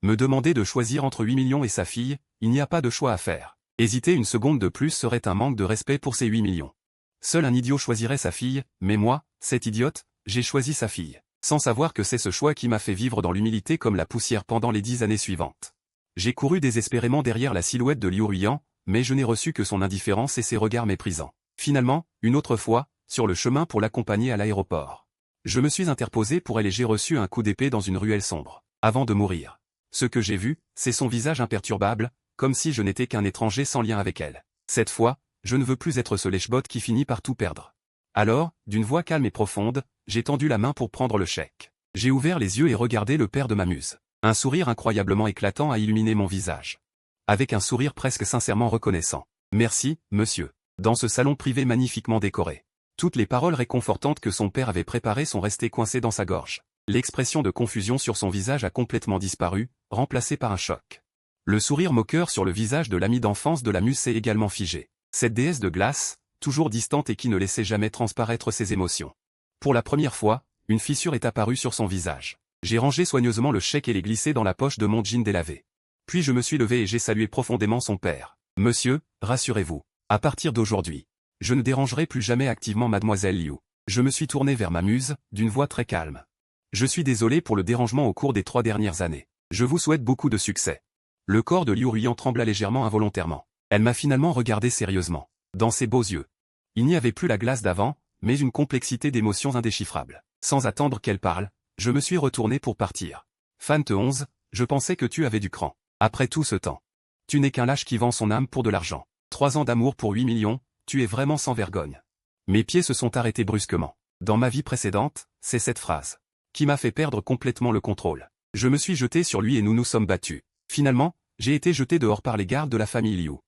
Me demander de choisir entre 8 millions et sa fille, il n'y a pas de choix à faire. Hésiter une seconde de plus serait un manque de respect pour ces 8 millions. Seul un idiot choisirait sa fille, mais moi, cet idiote, j'ai choisi sa fille. Sans savoir que c'est ce choix qui m'a fait vivre dans l'humilité comme la poussière pendant les 10 années suivantes. J'ai couru désespérément derrière la silhouette de Liu Ruiyan, mais je n'ai reçu que son indifférence et ses regards méprisants. Finalement, une autre fois, sur le chemin pour l'accompagner à l'aéroport. Je me suis interposé pour elle et j'ai reçu un coup d'épée dans une ruelle sombre, avant de mourir. Ce que j'ai vu, c'est son visage imperturbable, comme si je n'étais qu'un étranger sans lien avec elle. Cette fois, je ne veux plus être ce lèche-botte qui finit par tout perdre. Alors, d'une voix calme et profonde, j'ai tendu la main pour prendre le chèque. J'ai ouvert les yeux et regardé le père de ma muse. Un sourire incroyablement éclatant a illuminé mon visage. Avec un sourire presque sincèrement reconnaissant. Merci, monsieur. Dans ce salon privé magnifiquement décoré. Toutes les paroles réconfortantes que son père avait préparées sont restées coincées dans sa gorge. L'expression de confusion sur son visage a complètement disparu, remplacée par un choc. Le sourire moqueur sur le visage de l'ami d'enfance de la muse s'est également figé. Cette déesse de glace, toujours distante et qui ne laissait jamais transparaître ses émotions. Pour la première fois, une fissure est apparue sur son visage. J'ai rangé soigneusement le chèque et l'ai glissé dans la poche de mon jean délavé. Puis je me suis levé et j'ai salué profondément son père. Monsieur, rassurez-vous, à partir d'aujourd'hui, je ne dérangerai plus jamais activement mademoiselle Liu. Je me suis tourné vers ma muse, d'une voix très calme. Je suis désolé pour le dérangement au cours des 3 dernières années. Je vous souhaite beaucoup de succès. Le corps de Liu Ruiyan trembla légèrement involontairement. Elle m'a finalement regardé sérieusement, dans ses beaux yeux. Il n'y avait plus la glace d'avant, mais une complexité d'émotions indéchiffrables. Sans attendre qu'elle parle, je me suis retourné pour partir. Fante 11, je pensais que tu avais du cran. Après tout ce temps. Tu n'es qu'un lâche qui vend son âme pour de l'argent. 3 ans d'amour pour 8 millions, tu es vraiment sans vergogne. Mes pieds se sont arrêtés brusquement. Dans ma vie précédente, c'est cette phrase qui m'a fait perdre complètement le contrôle. Je me suis jeté sur lui et nous nous sommes battus. Finalement, j'ai été jeté dehors par les gardes de la famille Liu.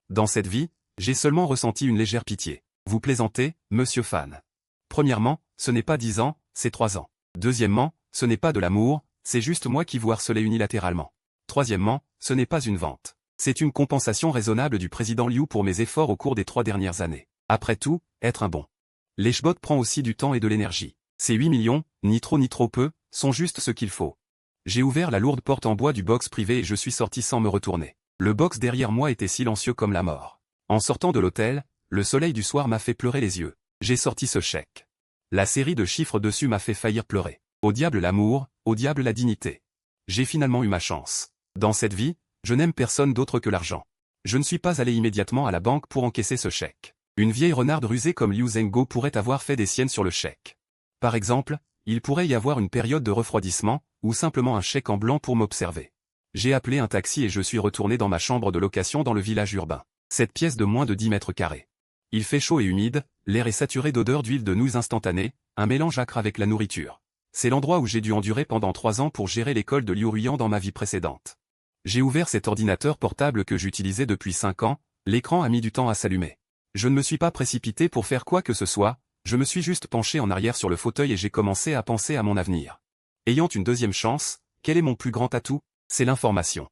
Dans cette vie, j'ai seulement ressenti une légère pitié. Vous plaisantez, monsieur Fan. Premièrement, ce n'est pas 10 ans, c'est 3 ans. Deuxièmement, ce n'est pas de l'amour, c'est juste moi qui vous harcelais unilatéralement. Troisièmement, ce n'est pas une vente. C'est une compensation raisonnable du président Liu pour mes efforts au cours des 3 dernières années. Après tout, être un bon lèche-botte prend aussi du temps et de l'énergie. Ces 8 millions, ni trop ni trop peu, sont juste ce qu'il faut. J'ai ouvert la lourde porte en bois du box privé et je suis sorti sans me retourner. Le box derrière moi était silencieux comme la mort. En sortant de l'hôtel, le soleil du soir m'a fait pleurer les yeux. J'ai sorti ce chèque. La série de chiffres dessus m'a fait faillir pleurer. Au diable l'amour, au diable la dignité. J'ai finalement eu ma chance. Dans cette vie, je n'aime personne d'autre que l'argent. Je ne suis pas allé immédiatement à la banque pour encaisser ce chèque. Une vieille renarde rusée comme Liu Zhengguo pourrait avoir fait des siennes sur le chèque. Par exemple, il pourrait y avoir une période de refroidissement, ou simplement un chèque en blanc pour m'observer. J'ai appelé un taxi et je suis retourné dans ma chambre de location dans le village urbain. Cette pièce de moins de 10 mètres carrés. Il fait chaud et humide, l'air est saturé d'odeurs d'huile de nouilles instantanées, un mélange acre avec la nourriture. C'est l'endroit où j'ai dû endurer pendant 3 ans pour gérer l'école de Liu Ruiyan dans ma vie précédente. J'ai ouvert cet ordinateur portable que j'utilisais depuis 5 ans, l'écran a mis du temps à s'allumer. Je ne me suis pas précipité pour faire quoi que ce soit, je me suis juste penché en arrière sur le fauteuil et j'ai commencé à penser à mon avenir. Ayant une deuxième chance, quel est mon plus grand atout? C'est l'information.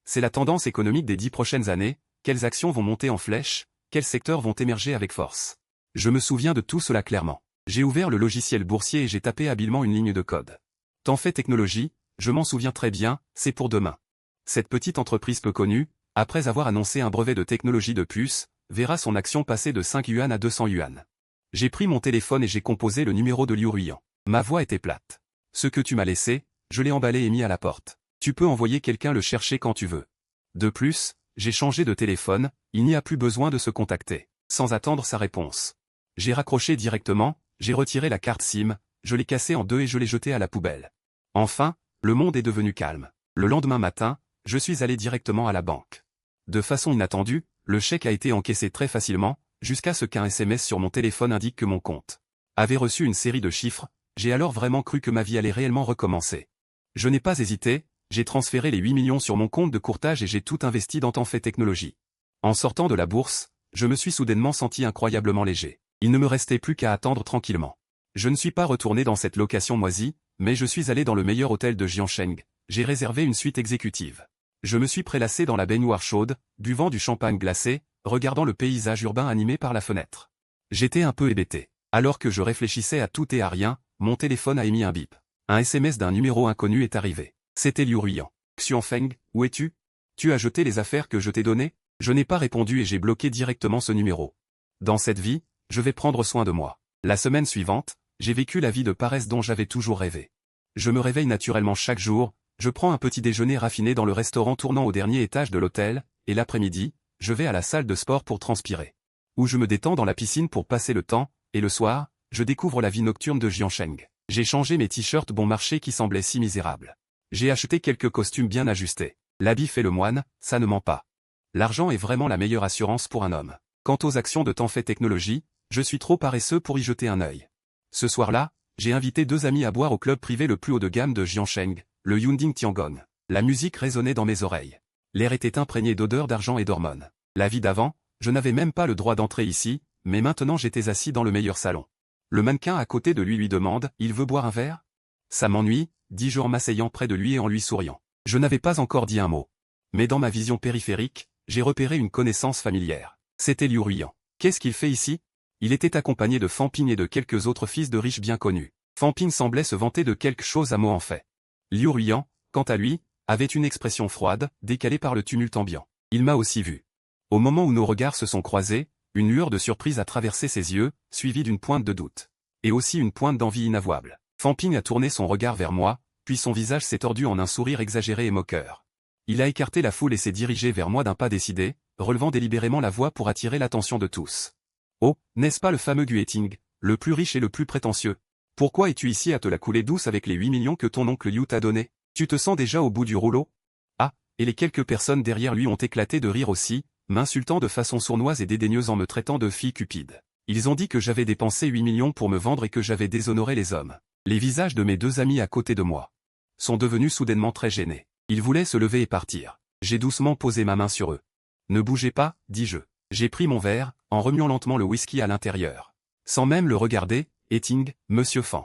C'est la tendance économique des 10 prochaines années, quelles actions vont monter en flèche, quels secteurs vont émerger avec force. Je me souviens de tout cela clairement. J'ai ouvert le logiciel boursier et j'ai tapé habilement une ligne de code. Tant fait technologie, je m'en souviens très bien, c'est pour demain. Cette petite entreprise peu connue, après avoir annoncé un brevet de technologie de puce, verra son action passer de 5 yuan à 200 yuan. J'ai pris mon téléphone et j'ai composé le numéro de Liu Ruiyan. Ma voix était plate. Ce que tu m'as laissé, je l'ai emballé et mis à la porte. Tu peux envoyer quelqu'un le chercher quand tu veux. De plus, j'ai changé de téléphone, il n'y a plus besoin de se contacter. Sans attendre sa réponse. J'ai raccroché directement, j'ai retiré la carte SIM, je l'ai cassée en 2 et je l'ai jetée à la poubelle. Enfin, le monde est devenu calme. Le lendemain matin, je suis allé directement à la banque. De façon inattendue, le chèque a été encaissé très facilement, jusqu'à ce qu'un SMS sur mon téléphone indique que mon compte avait reçu une série de chiffres, j'ai alors vraiment cru que ma vie allait réellement recommencer. Je n'ai pas hésité, j'ai transféré les 8 millions sur mon compte de courtage et j'ai tout investi dans Tanfait Technologies. En sortant de la bourse, je me suis soudainement senti incroyablement léger. Il ne me restait plus qu'à attendre tranquillement. Je ne suis pas retourné dans cette location moisie, mais je suis allé dans le meilleur hôtel de Jiansheng, j'ai réservé une suite exécutive. Je me suis prélassé dans la baignoire chaude, buvant du champagne glacé, regardant le paysage urbain animé par la fenêtre. J'étais un peu hébété. Alors que je réfléchissais à tout et à rien, mon téléphone a émis un bip. Un SMS d'un numéro inconnu est arrivé. C'était Liu Ruiyan. Xuanfeng, où es-tu? Tu as jeté les affaires que je t'ai données? Je n'ai pas répondu et j'ai bloqué directement ce numéro. Dans cette vie, je vais prendre soin de moi. La semaine suivante, j'ai vécu la vie de paresse dont j'avais toujours rêvé. Je me réveille naturellement chaque jour, je prends un petit déjeuner raffiné dans le restaurant tournant au dernier étage de l'hôtel, et l'après-midi, je vais à la salle de sport pour transpirer. Ou je me détends dans la piscine pour passer le temps, et le soir, je découvre la vie nocturne de Jiansheng. J'ai changé mes t-shirts bon marché qui semblaient si misérables. J'ai acheté quelques costumes bien ajustés. L'habit fait le moine, ça ne ment pas. L'argent est vraiment la meilleure assurance pour un homme. Quant aux actions de Tenfei Technologies, je suis trop paresseux pour y jeter un œil. Ce soir-là, j'ai invité 2 amis à boire au club privé le plus haut de gamme de Jiansheng, le Yunding Tiangong. La musique résonnait dans mes oreilles. L'air était imprégné d'odeurs d'argent et d'hormones. La vie d'avant, je n'avais même pas le droit d'entrer ici, mais maintenant j'étais assis dans le meilleur salon. Le mannequin à côté de lui demande « Il veut boire un verre ?» Ça m'ennuie, dis-je en m'asseyant près de lui et en lui souriant. Je n'avais pas encore dit un mot. Mais dans ma vision périphérique, j'ai repéré une connaissance familière. C'était Liu Ruiyan. Qu'est-ce qu'il fait ici? Il était accompagné de Fan Ping et de quelques autres fils de riches bien connus. Fan Ping semblait se vanter de quelque chose à mots en fait. Liu Ruiyan, quant à lui, avait une expression froide, décalée par le tumulte ambiant. Il m'a aussi vu. Au moment où nos regards se sont croisés, une lueur de surprise a traversé ses yeux, suivie d'une pointe de doute. Et aussi une pointe d'envie inavouable. Fan Ping a tourné son regard vers moi, puis son visage s'est tordu en un sourire exagéré et moqueur. Il a écarté la foule et s'est dirigé vers moi d'un pas décidé, relevant délibérément la voix pour attirer l'attention de tous. Oh, n'est-ce pas le fameux Gueting, le plus riche et le plus prétentieux? Pourquoi es-tu ici à te la couler douce avec les 8 millions que ton oncle Liu t'a donnés? Tu te sens déjà au bout du rouleau? Ah, et les quelques personnes derrière lui ont éclaté de rire aussi, m'insultant de façon sournoise et dédaigneuse en me traitant de fille cupide. Ils ont dit que j'avais dépensé 8 millions pour me vendre et que j'avais déshonoré les hommes. Les visages de mes 2 amis à côté de moi sont devenus soudainement très gênés. Ils voulaient se lever et partir. J'ai doucement posé ma main sur eux. Ne bougez pas, dis-je. J'ai pris mon verre, en remuant lentement le whisky à l'intérieur. Sans même le regarder, Eting, Monsieur Fan.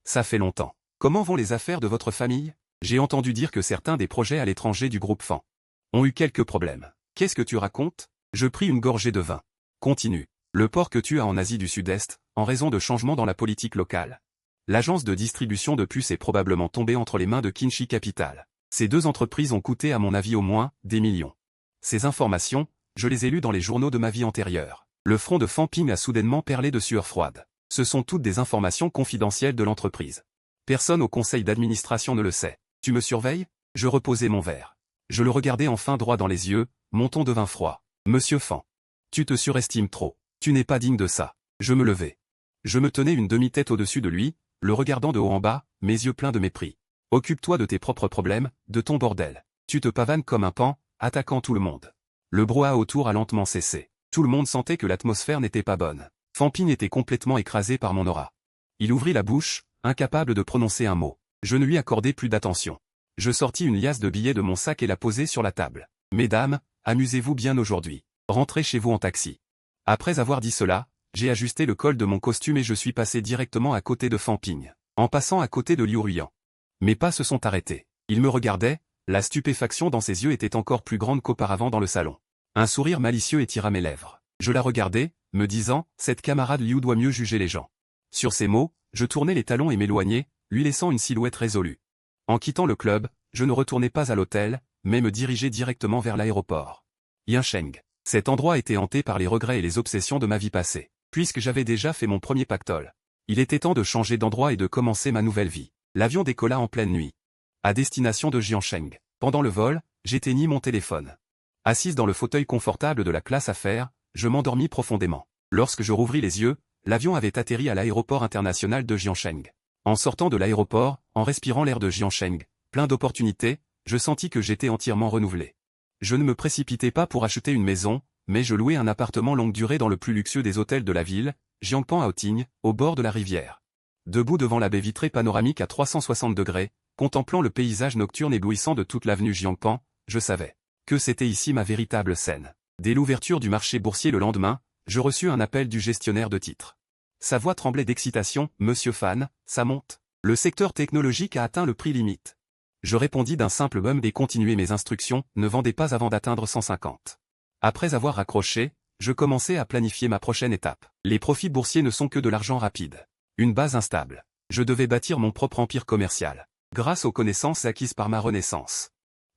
Ça fait longtemps. Comment vont les affaires de votre famille? J'ai entendu dire que certains des projets à l'étranger du groupe Fan ont eu quelques problèmes. Qu'est-ce que tu racontes? Je pris une gorgée de vin. Continue. Le port que tu as en Asie du Sud-Est, en raison de changements dans la politique locale. L'agence de distribution de puces est probablement tombée entre les mains de Kinshi Capital. Ces 2 entreprises ont coûté à mon avis au moins, des millions. Ces informations, je les ai lues dans les journaux de ma vie antérieure. Le front de Fan Ping a soudainement perlé de sueur froide. Ce sont toutes des informations confidentielles de l'entreprise. Personne au conseil d'administration ne le sait. Tu me surveilles? Je reposai mon verre. Je le regardais enfin droit dans les yeux, mon ton devint froid. Monsieur Fan. Tu te surestimes trop. Tu n'es pas digne de ça. Je me levai. Je me tenais une demi-tête au-dessus de lui, le regardant de haut en bas, mes yeux pleins de mépris. Occupe-toi de tes propres problèmes, de ton bordel. Tu te pavanes comme un paon, attaquant tout le monde. Le brouhaha autour a lentement cessé. Tout le monde sentait que l'atmosphère n'était pas bonne. Fan Ping était complètement écrasé par mon aura. Il ouvrit la bouche, incapable de prononcer un mot. Je ne lui accordai plus d'attention. Je sortis une liasse de billets de mon sac et la posai sur la table. Mesdames, amusez-vous bien aujourd'hui. Rentrez chez vous en taxi. Après avoir dit cela, j'ai ajusté le col de mon costume et je suis passé directement à côté de Fan Ping, en passant à côté de Liu Ruiyan. Mes pas se sont arrêtés. Il me regardait, la stupéfaction dans ses yeux était encore plus grande qu'auparavant dans le salon. Un sourire malicieux étira mes lèvres. Je la regardais, me disant, cette camarade Liu doit mieux juger les gens. Sur ces mots, je tournai les talons et m'éloignai, lui laissant une silhouette résolue. En quittant le club, je ne retournai pas à l'hôtel, mais me dirigeai directement vers l'aéroport. Yansheng. Cet endroit était hanté par les regrets et les obsessions de ma vie passée. Puisque j'avais déjà fait mon premier pactole. Il était temps de changer d'endroit et de commencer ma nouvelle vie. L'avion décolla en pleine nuit. À destination de Jiansheng. Pendant le vol, j'éteignis mon téléphone. Assise dans le fauteuil confortable de la classe affaires, je m'endormis profondément. Lorsque je rouvris les yeux, l'avion avait atterri à l'aéroport international de Jiansheng. En sortant de l'aéroport, en respirant l'air de Jiansheng, plein d'opportunités, je sentis que j'étais entièrement renouvelé. Je ne me précipitais pas pour acheter une maison, mais je louais un appartement longue durée dans le plus luxueux des hôtels de la ville, Jiangpan Outing, au bord de la rivière. Debout devant la baie vitrée panoramique à 360 degrés, contemplant le paysage nocturne éblouissant de toute l'avenue Jiangpan, je savais que c'était ici ma véritable scène. Dès l'ouverture du marché boursier le lendemain, je reçus un appel du gestionnaire de titres. Sa voix tremblait d'excitation. « Monsieur Fan, ça monte. Le secteur technologique a atteint le prix limite. » Je répondis d'un simple bum et continuai mes instructions, ne vendez pas avant d'atteindre 150. Après avoir raccroché, je commençai à planifier ma prochaine étape. Les profits boursiers ne sont que de l'argent rapide. Une base instable. Je devais bâtir mon propre empire commercial. Grâce aux connaissances acquises par ma renaissance.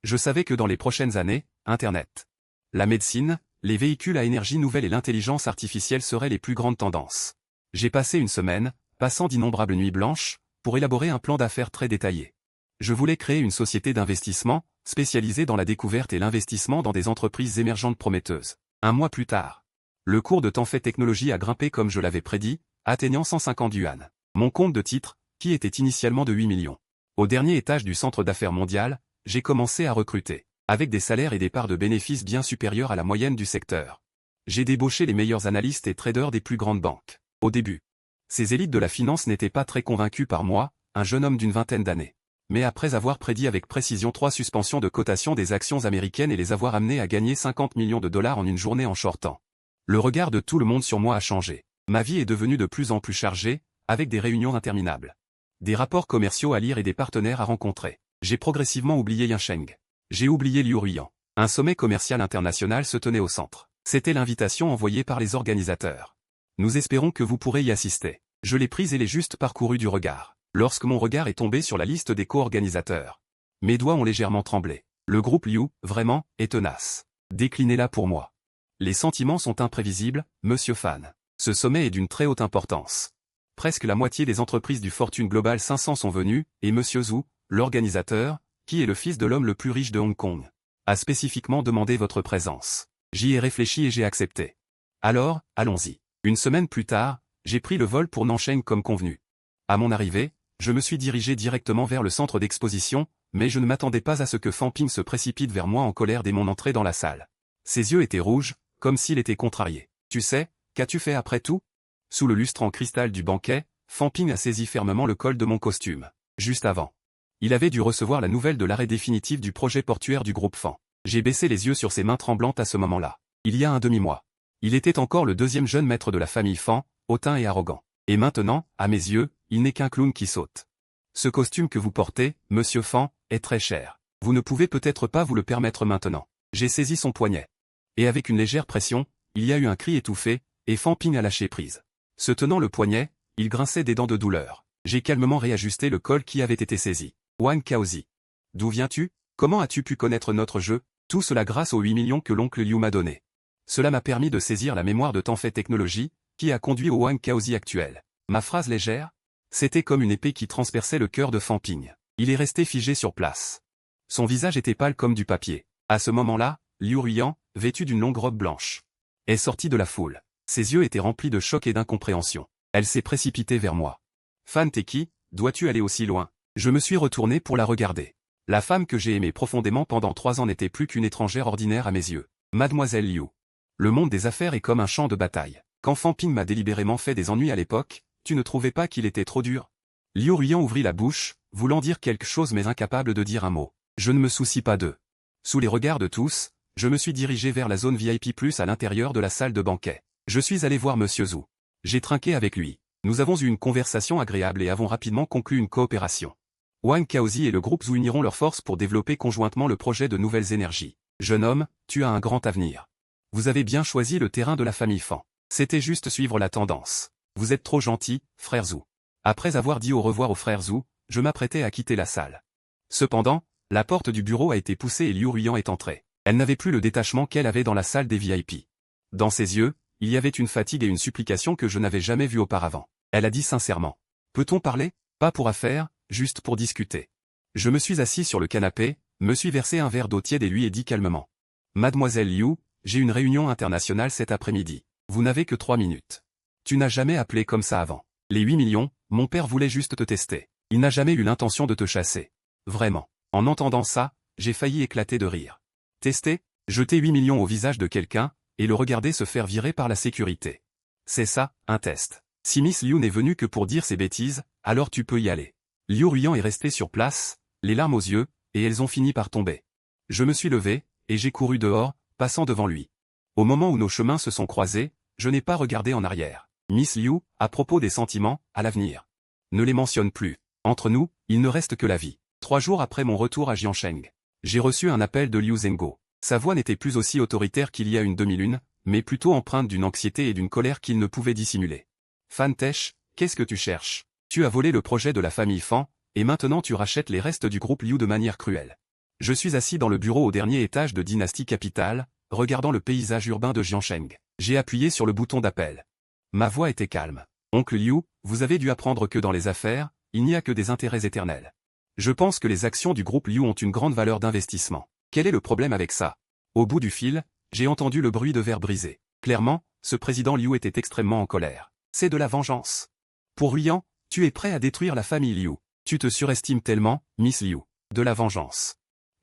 Je savais que dans les prochaines années, Internet, la médecine, les véhicules à énergie nouvelle et l'intelligence artificielle seraient les plus grandes tendances. J'ai passé une semaine, passant d'innombrables nuits blanches, pour élaborer un plan d'affaires très détaillé. Je voulais créer une société d'investissement, spécialisée dans la découverte et l'investissement dans des entreprises émergentes prometteuses. Un mois plus tard, le cours de Tenfait Technologies a grimpé comme je l'avais prédit, atteignant 150 yuan. Mon compte de titres, qui était initialement de 8 millions. Au dernier étage du centre d'affaires mondial, j'ai commencé à recruter, avec des salaires et des parts de bénéfices bien supérieurs à la moyenne du secteur. J'ai débauché les meilleurs analystes et traders des plus grandes banques. Au début, ces élites de la finance n'étaient pas très convaincus par moi, un jeune homme d'une vingtaine d'années. Mais après avoir prédit avec précision 3 suspensions de cotation des actions américaines et les avoir amenés à gagner 50 millions de dollars en une journée en shortant, le regard de tout le monde sur moi a changé. Ma vie est devenue de plus en plus chargée, avec des réunions interminables, des rapports commerciaux à lire et des partenaires à rencontrer. J'ai progressivement oublié Yansheng. J'ai oublié Liu Ruiyan. Un sommet commercial international se tenait au centre. C'était l'invitation envoyée par les organisateurs. Nous espérons que vous pourrez y assister. Je l'ai prise et l'ai juste parcourue du regard. Lorsque mon regard est tombé sur la liste des co-organisateurs, mes doigts ont légèrement tremblé. Le groupe Liu, vraiment, est tenace. Déclinez-la pour moi. Les sentiments sont imprévisibles, Monsieur Fan. Ce sommet est d'une très haute importance. Presque la moitié des entreprises du Fortune Global 500 sont venues, et Monsieur Zhu, l'organisateur, qui est le fils de l'homme le plus riche de Hong Kong, a spécifiquement demandé votre présence. J'y ai réfléchi et j'ai accepté. Alors, allons-y. Une semaine plus tard, j'ai pris le vol pour Nancheng comme convenu. À mon arrivée, je me suis dirigé directement vers le centre d'exposition, mais je ne m'attendais pas à ce que Fan Ping se précipite vers moi en colère dès mon entrée dans la salle. Ses yeux étaient rouges, comme s'il était contrarié. Tu sais, qu'as-tu fait après tout? Sous le lustre en cristal du banquet, Fan Ping a saisi fermement le col de mon costume. Juste avant, il avait dû recevoir la nouvelle de l'arrêt définitif du projet portuaire du groupe Fan. J'ai baissé les yeux sur ses mains tremblantes à ce moment-là. Il y a un demi-mois. Il était encore le deuxième jeune maître de la famille Fan, hautain et arrogant. Et maintenant, à mes yeux, il n'est qu'un clown qui saute. Ce costume que vous portez, Monsieur Fan, est très cher. Vous ne pouvez peut-être pas vous le permettre maintenant. J'ai saisi son poignet. Et avec une légère pression, il y a eu un cri étouffé, et Fan Ping a lâché prise. Se tenant le poignet, il grinçait des dents de douleur. J'ai calmement réajusté le col qui avait été saisi. Wang Kaozi. D'où viens-tu? Comment as-tu pu connaître notre jeu? Tout cela grâce aux 8 millions que l'oncle Liu m'a donnés. Cela m'a permis de saisir la mémoire de Tenfait Technologies, qui a conduit au Wang Kaozi actuel. Ma phrase légère? C'était comme une épée qui transperçait le cœur de Fan Ping. Il est resté figé sur place. Son visage était pâle comme du papier. À ce moment-là, Liu Ruiyan, vêtu d'une longue robe blanche, est sorti de la foule. Ses yeux étaient remplis de choc et d'incompréhension. Elle s'est précipitée vers moi. Fan, t'es qui? Dois-tu aller aussi loin? Je me suis retourné pour la regarder. La femme que j'ai aimée profondément pendant 3 ans n'était plus qu'une étrangère ordinaire à mes yeux. Mademoiselle Liu. Le monde des affaires est comme un champ de bataille. Quand Fan Ping m'a délibérément fait des ennuis à l'époque, tu ne trouvais pas qu'il était trop dur? Liu Ruiyan ouvrit la bouche, voulant dire quelque chose mais incapable de dire un mot. Je ne me soucie pas d'eux. Sous les regards de tous, je me suis dirigé vers la zone VIP+ à l'intérieur de la salle de banquet. Je suis allé voir Monsieur Zhu. J'ai trinqué avec lui. Nous avons eu une conversation agréable et avons rapidement conclu une coopération. Wang Kaozi et le groupe Zhu uniront leurs forces pour développer conjointement le projet de nouvelles énergies. Jeune homme, tu as un grand avenir. Vous avez bien choisi le terrain de la famille Fan. C'était juste suivre la tendance. Vous êtes trop gentil, frère Zhu. Après avoir dit au revoir au frère Zhu, je m'apprêtais à quitter la salle. Cependant, la porte du bureau a été poussée et Liu Ruiyan est entrée. Elle n'avait plus le détachement qu'elle avait dans la salle des VIP. Dans ses yeux, il y avait une fatigue et une supplication que je n'avais jamais vues auparavant. Elle a dit sincèrement. Peut-on parler? Pas pour affaires, juste pour discuter. Je me suis assis sur le canapé, me suis versé un verre d'eau tiède et lui ai dit calmement. Mademoiselle Liu, j'ai une réunion internationale cet après-midi. Vous n'avez que 3 minutes. Tu n'as jamais appelé comme ça avant. Les 8 millions, mon père voulait juste te tester. Il n'a jamais eu l'intention de te chasser. Vraiment. En entendant ça, j'ai failli éclater de rire. Tester? Jeter 8 millions au visage de quelqu'un, et le regarder se faire virer par la sécurité. C'est ça, un test. Si Miss Liu n'est venue que pour dire ces bêtises, alors tu peux y aller. Liu Ruiyan est resté sur place, les larmes aux yeux, et elles ont fini par tomber. Je me suis levé, et j'ai couru dehors, passant devant lui. Au moment où nos chemins se sont croisés, je n'ai pas regardé en arrière. Miss Liu, à propos des sentiments, à l'avenir. Ne les mentionne plus. Entre nous, il ne reste que la vie. 3 jours après mon retour à Jiancheng, j'ai reçu un appel de Liu Zhenguo. Sa voix n'était plus aussi autoritaire qu'il y a une demi-lune, mais plutôt empreinte d'une anxiété et d'une colère qu'il ne pouvait dissimuler. Fan Tesh, qu'est-ce que tu cherches? Tu as volé le projet de la famille Fan, et maintenant tu rachètes les restes du groupe Liu de manière cruelle. Je suis assis dans le bureau au dernier étage de Dynasty Capital, regardant le paysage urbain de Jiancheng. J'ai appuyé sur le bouton d'appel. Ma voix était calme. Oncle Liu, vous avez dû apprendre que dans les affaires, il n'y a que des intérêts éternels. Je pense que les actions du groupe Liu ont une grande valeur d'investissement. Quel est le problème avec ça? Au bout du fil, j'ai entendu le bruit de verre brisé. Clairement, ce président Liu était extrêmement en colère. C'est de la vengeance. Pour Ruyan, tu es prêt à détruire la famille Liu. Tu te surestimes tellement, Miss Liu. De la vengeance.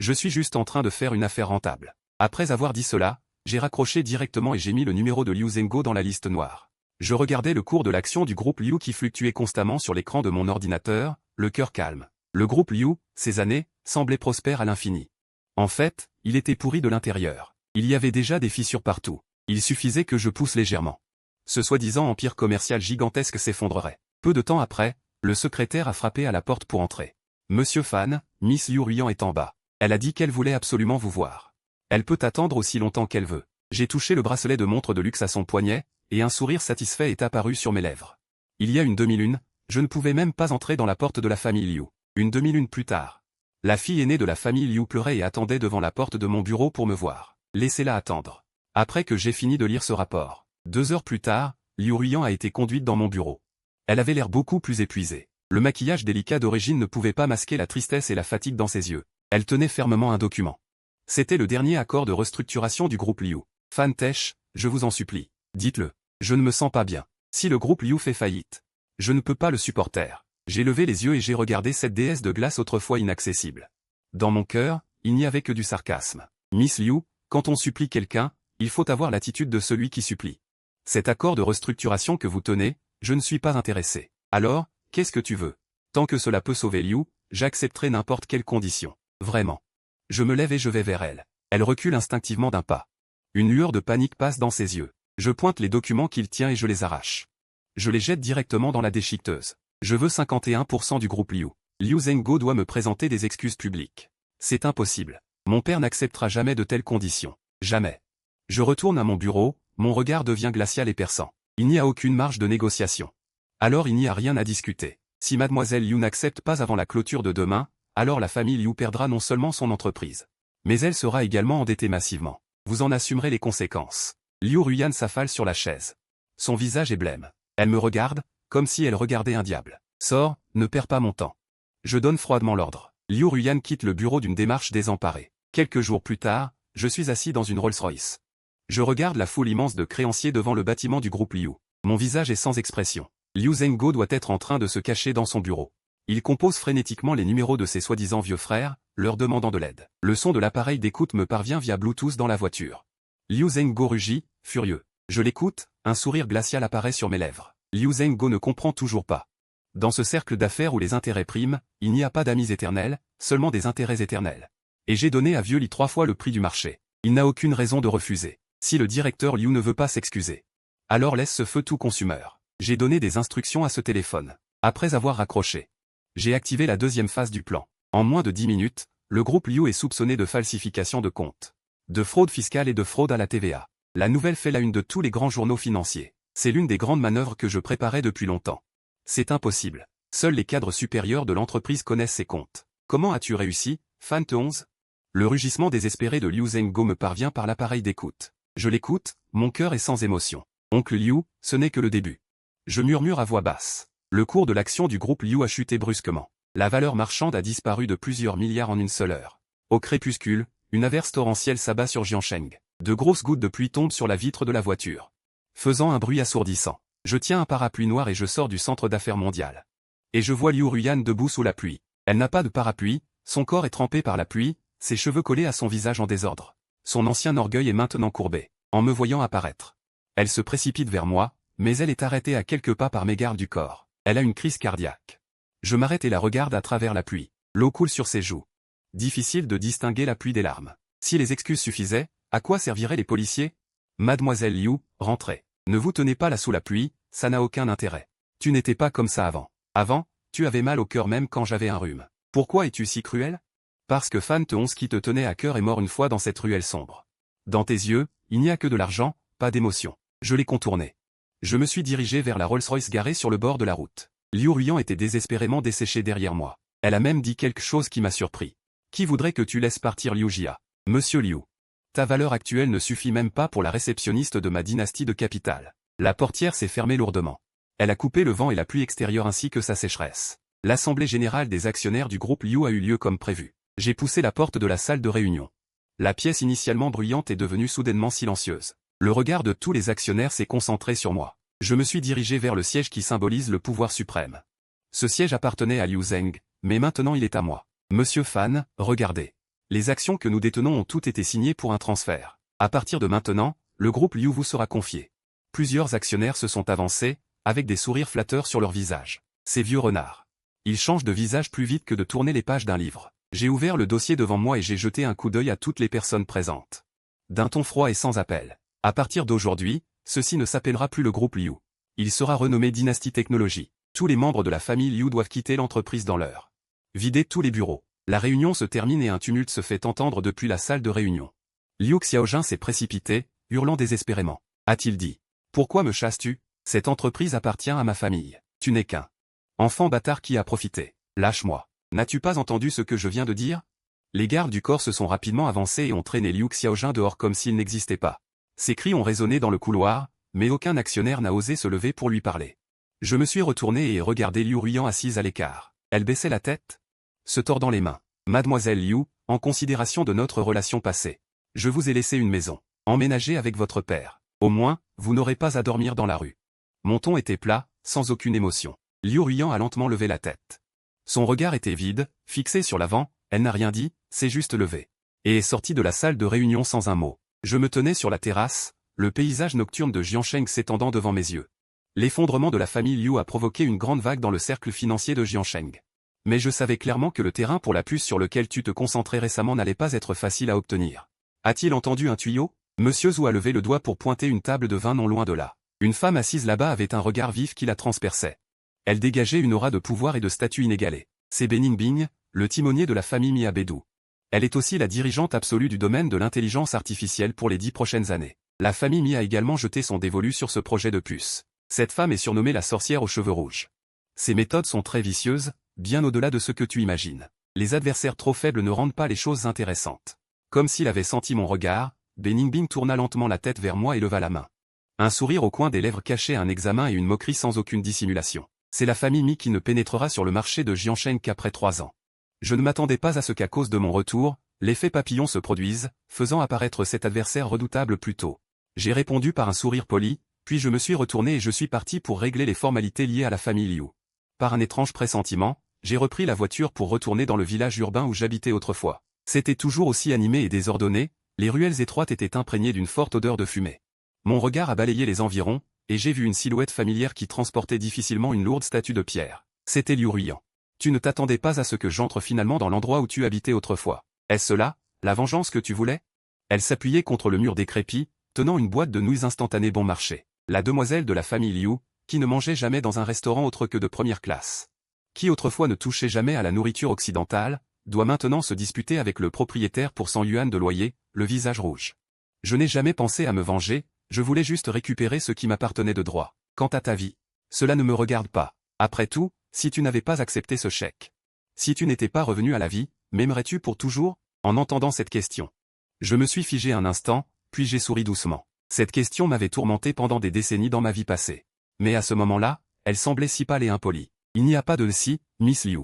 Je suis juste en train de faire une affaire rentable. Après avoir dit cela, j'ai raccroché directement et j'ai mis le numéro de Liu Zhenguo dans la liste noire. Je regardais le cours de l'action du groupe Liu qui fluctuait constamment sur l'écran de mon ordinateur, le cœur calme. Le groupe Liu, ces années, semblait prospère à l'infini. En fait, il était pourri de l'intérieur. Il y avait déjà des fissures partout. Il suffisait que je pousse légèrement. Ce soi-disant empire commercial gigantesque s'effondrerait. Peu de temps après, le secrétaire a frappé à la porte pour entrer. Monsieur Fan, Miss Liu Ruyan est en bas. Elle a dit qu'elle voulait absolument vous voir. Elle peut attendre aussi longtemps qu'elle veut. J'ai touché le bracelet de montre de luxe à son poignet, et un sourire satisfait est apparu sur mes lèvres. Il y a une demi-lune, je ne pouvais même pas entrer dans la porte de la famille Liu. Une demi-lune plus tard. La fille aînée de la famille Liu pleurait et attendait devant la porte de mon bureau pour me voir. Laissez-la attendre. Après que j'ai fini de lire ce rapport. 2 heures plus tard, Liu Ruyan a été conduite dans mon bureau. Elle avait l'air beaucoup plus épuisée. Le maquillage délicat d'origine ne pouvait pas masquer la tristesse et la fatigue dans ses yeux. Elle tenait fermement un document. C'était le dernier accord de restructuration du groupe Liu. Fan Tesh, je vous en supplie. Dites-le. Je ne me sens pas bien. Si le groupe Liu fait faillite, je ne peux pas le supporter. J'ai levé les yeux et j'ai regardé cette déesse de glace autrefois inaccessible. Dans mon cœur, il n'y avait que du sarcasme. Miss Liu, quand on supplie quelqu'un, il faut avoir l'attitude de celui qui supplie. Cet accord de restructuration que vous tenez, je ne suis pas intéressé. Alors, qu'est-ce que tu veux? Tant que cela peut sauver Liu, j'accepterai n'importe quelle condition. Vraiment. Je me lève et je vais vers elle. Elle recule instinctivement d'un pas. Une lueur de panique passe dans ses yeux. Je pointe les documents qu'il tient et je les arrache. Je les jette directement dans la déchiqueteuse. Je veux 51% du groupe Liu. Liu Zhenguo doit me présenter des excuses publiques. C'est impossible. Mon père n'acceptera jamais de telles conditions. Jamais. Je retourne à mon bureau, mon regard devient glacial et perçant. Il n'y a aucune marge de négociation. Alors il n'y a rien à discuter. Si mademoiselle Liu n'accepte pas avant la clôture de demain, alors la famille Liu perdra non seulement son entreprise, mais elle sera également endettée massivement. Vous en assumerez les conséquences. Liu Ruyan s'affale sur la chaise. Son visage est blême. Elle me regarde, comme si elle regardait un diable. Sors, ne perds pas mon temps. Je donne froidement l'ordre. Liu Ruyan quitte le bureau d'une démarche désemparée. Quelques jours plus tard, je suis assis dans une Rolls-Royce. Je regarde la foule immense de créanciers devant le bâtiment du groupe Liu. Mon visage est sans expression. Liu Zhenguo doit être en train de se cacher dans son bureau. Il compose frénétiquement les numéros de ses soi-disant vieux frères, leur demandant de l'aide. Le son de l'appareil d'écoute me parvient via Bluetooth dans la voiture. Liu Zhenguo rugit, furieux. Je l'écoute, un sourire glacial apparaît sur mes lèvres. Liu Zhenguo ne comprend toujours pas. Dans ce cercle d'affaires où les intérêts priment, il n'y a pas d'amis éternels, seulement des intérêts éternels. Et j'ai donné à vieux Li 3 fois le prix du marché. Il n'a aucune raison de refuser. Si le directeur Liu ne veut pas s'excuser, alors laisse ce feu tout consumeur. J'ai donné des instructions à ce téléphone. Après avoir raccroché, j'ai activé la deuxième phase du plan. En moins de 10 minutes, le groupe Liu est soupçonné de falsification de comptes, de fraude fiscale et de fraude à la TVA. La nouvelle fait la une de tous les grands journaux financiers. C'est l'une des grandes manœuvres que je préparais depuis longtemps. C'est impossible. Seuls les cadres supérieurs de l'entreprise connaissent ces comptes. Comment as-tu réussi, Fan 11? Le rugissement désespéré de Liu Zhenguo me parvient par l'appareil d'écoute. Je l'écoute, mon cœur est sans émotion. Oncle Liu, ce n'est que le début. Je murmure à voix basse. Le cours de l'action du groupe Liu a chuté brusquement. La valeur marchande a disparu de plusieurs milliards en une seule heure. Au crépuscule, une averse torrentielle s'abat sur Jiancheng. De grosses gouttes de pluie tombent sur la vitre de la voiture, faisant un bruit assourdissant. Je tiens un parapluie noir et je sors du centre d'affaires mondial. Et je vois Liu Ruyan debout sous la pluie. Elle n'a pas de parapluie, son corps est trempé par la pluie, ses cheveux collés à son visage en désordre. Son ancien orgueil est maintenant courbé. En me voyant apparaître, elle se précipite vers moi, mais elle est arrêtée à quelques pas par mes gardes du corps. Elle a une crise cardiaque. Je m'arrête et la regarde à travers la pluie. L'eau coule sur ses joues. Difficile de distinguer la pluie des larmes. Si les excuses suffisaient, à quoi serviraient les policiers? Mademoiselle Liu, rentrez. Ne vous tenez pas là sous la pluie, ça n'a aucun intérêt. Tu n'étais pas comme ça avant. Avant, tu avais mal au cœur même quand j'avais un rhume. Pourquoi es-tu si cruel? Parce que Fan 11 qui te tenait à cœur est mort une fois dans cette ruelle sombre. Dans tes yeux, il n'y a que de l'argent, pas d'émotion. Je l'ai contourné. Je me suis dirigé vers la Rolls-Royce garée sur le bord de la route. Liu Ruyan était désespérément desséchée derrière moi. Elle a même dit quelque chose qui m'a surpris. Qui voudrait que tu laisses partir Liu Jia? Monsieur Liu. Ta valeur actuelle ne suffit même pas pour la réceptionniste de ma dynastie de capitale. La portière s'est fermée lourdement. Elle a coupé le vent et la pluie extérieure ainsi que sa sécheresse. L'assemblée générale des actionnaires du groupe Liu a eu lieu comme prévu. J'ai poussé la porte de la salle de réunion. La pièce initialement bruyante est devenue soudainement silencieuse. Le regard de tous les actionnaires s'est concentré sur moi. Je me suis dirigé vers le siège qui symbolise le pouvoir suprême. Ce siège appartenait à Liu Zheng, mais maintenant il est à moi. Monsieur Fan, regardez. Les actions que nous détenons ont toutes été signées pour un transfert. À partir de maintenant, le groupe Liu vous sera confié. Plusieurs actionnaires se sont avancés, avec des sourires flatteurs sur leur visage. Ces vieux renards. Ils changent de visage plus vite que de tourner les pages d'un livre. J'ai ouvert le dossier devant moi et j'ai jeté un coup d'œil à toutes les personnes présentes. D'un ton froid et sans appel. À partir d'aujourd'hui, ceci ne s'appellera plus le groupe Liu. Il sera renommé Dynasty Technology. Tous les membres de la famille Liu doivent quitter l'entreprise dans l'heure. Videz tous les bureaux. La réunion se termine et un tumulte se fait entendre depuis la salle de réunion. Liu Xiaojun s'est précipité, hurlant désespérément. A-t-il dit. Pourquoi me chasses-tu? Cette entreprise appartient à ma famille. Tu n'es qu'un enfant bâtard qui a profité. Lâche-moi. N'as-tu pas entendu ce que je viens de dire? Les gardes du corps se sont rapidement avancés et ont traîné Liu Xiaojun dehors comme s'il n'existait pas. Ses cris ont résonné dans le couloir, mais aucun actionnaire n'a osé se lever pour lui parler. Je me suis retourné et regardé Liu Ruyan assise à l'écart. Elle baissait la tête, se tordant les mains. Mademoiselle Liu, en considération de notre relation passée, je vous ai laissé une maison, emménagée avec votre père. Au moins, vous n'aurez pas à dormir dans la rue. Mon ton était plat, sans aucune émotion. Liu Ruyan a lentement levé la tête. Son regard était vide, fixé sur l'avant, elle n'a rien dit, s'est juste levée. Et est sortie de la salle de réunion sans un mot. Je me tenais sur la terrasse, le paysage nocturne de Jiansheng s'étendant devant mes yeux. L'effondrement de la famille Liu a provoqué une grande vague dans le cercle financier de Jiansheng. Mais je savais clairement que le terrain pour la puce sur lequel tu te concentrais récemment n'allait pas être facile à obtenir. A-t-il entendu un tuyau? Monsieur Zhou a levé le doigt pour pointer une table de vin non loin de là. Une femme assise là-bas avait un regard vif qui la transperçait. Elle dégageait une aura de pouvoir et de statut inégalée. C'est Beningbing, le timonier de la famille Mia Bedou. Elle est aussi la dirigeante absolue du domaine de l'intelligence artificielle pour les 10 prochaines années. La famille Mia a également jeté son dévolu sur ce projet de puce. Cette femme est surnommée la sorcière aux cheveux rouges. Ses méthodes sont très vicieuses, bien au-delà de ce que tu imagines. Les adversaires trop faibles ne rendent pas les choses intéressantes. Comme s'il avait senti mon regard, Beningbing tourna lentement la tête vers moi et leva la main. Un sourire au coin des lèvres cachait un examen et une moquerie sans aucune dissimulation. C'est la famille Mi qui ne pénétrera sur le marché de Jiansheng qu'après 3 ans. Je ne m'attendais pas à ce qu'à cause de mon retour, l'effet papillon se produise, faisant apparaître cet adversaire redoutable plus tôt. J'ai répondu par un sourire poli, puis je me suis retourné et je suis parti pour régler les formalités liées à la famille Liu. Par un étrange pressentiment, j'ai repris la voiture pour retourner dans le village urbain où j'habitais autrefois. C'était toujours aussi animé et désordonné, les ruelles étroites étaient imprégnées d'une forte odeur de fumée. Mon regard a balayé les environs, et j'ai vu une silhouette familière qui transportait difficilement une lourde statue de pierre. C'était Liu Ruyan. Tu ne t'attendais pas à ce que j'entre finalement dans l'endroit où tu habitais autrefois. Est-ce cela, la vengeance que tu voulais? Elle s'appuyait contre le mur décrépit, tenant une boîte de nouilles instantanées bon marché. La demoiselle de la famille Liu, qui ne mangeait jamais dans un restaurant autre que de première classe. Qui autrefois ne touchait jamais à la nourriture occidentale, doit maintenant se disputer avec le propriétaire pour 100 yuan de loyer, le visage rouge. Je n'ai jamais pensé à me venger, je voulais juste récupérer ce qui m'appartenait de droit. Quant à ta vie, cela ne me regarde pas. Après tout, si tu n'avais pas accepté ce chèque. Si tu n'étais pas revenu à la vie, m'aimerais-tu pour toujours? En entendant cette question, je me suis figé un instant, puis j'ai souri doucement. Cette question m'avait tourmenté pendant des décennies dans ma vie passée. Mais à ce moment-là, elle semblait si pâle et impolie. Il n'y a pas de si, Miss Liu.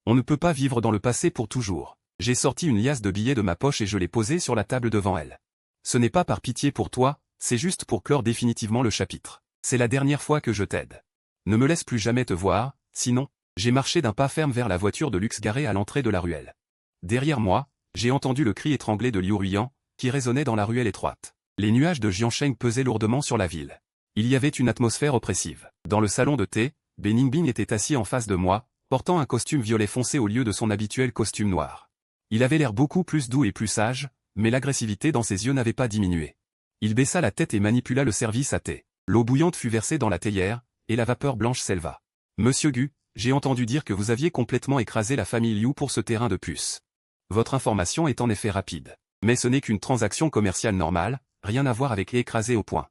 On ne peut pas vivre dans le passé pour toujours. J'ai sorti une liasse de billets de ma poche et je l'ai posée sur la table devant elle. Ce n'est pas par pitié pour toi, c'est juste pour clore définitivement le chapitre. C'est la dernière fois que je t'aide. Ne me laisse plus jamais te voir, sinon, j'ai marché d'un pas ferme vers la voiture de luxe garée à l'entrée de la ruelle. Derrière moi, j'ai entendu le cri étranglé de Liu Ruyan, qui résonnait dans la ruelle étroite. Les nuages de Jiansheng pesaient lourdement sur la ville. Il y avait une atmosphère oppressive. Dans le salon de thé, Beningbing était assis en face de moi, portant un costume violet foncé au lieu de son habituel costume noir. Il avait l'air beaucoup plus doux et plus sage, mais l'agressivité dans ses yeux n'avait pas diminué. Il baissa la tête et manipula le service à thé. L'eau bouillante fut versée dans la théière, et la vapeur blanche s'éleva. Monsieur Gu, j'ai entendu dire que vous aviez complètement écrasé la famille Liu pour ce terrain de puce. Votre information est en effet rapide. Mais ce n'est qu'une transaction commerciale normale, rien à voir avec écraser au point.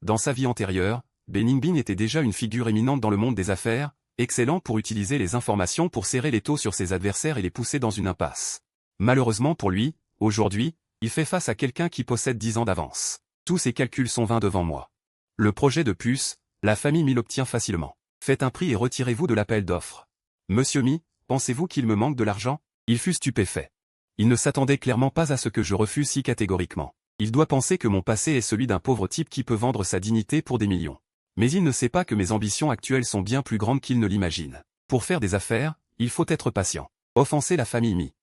Dans sa vie antérieure, Beningbing était déjà une figure éminente dans le monde des affaires, excellent pour utiliser les informations pour serrer les taux sur ses adversaires et les pousser dans une impasse. Malheureusement pour lui, aujourd'hui, il fait face à quelqu'un qui possède 10 ans d'avance. Tous ses calculs sont vains devant moi. Le projet de puce, la famille Mi l'obtient facilement. Faites un prix et retirez-vous de l'appel d'offres. Monsieur Mi, pensez-vous qu'il me manque de l'argent? Il fut stupéfait. Il ne s'attendait clairement pas à ce que je refuse si catégoriquement. Il doit penser que mon passé est celui d'un pauvre type qui peut vendre sa dignité pour des millions. Mais il ne sait pas que mes ambitions actuelles sont bien plus grandes qu'il ne l'imagine. Pour faire des affaires, il faut être patient. Offenser la famille Mi.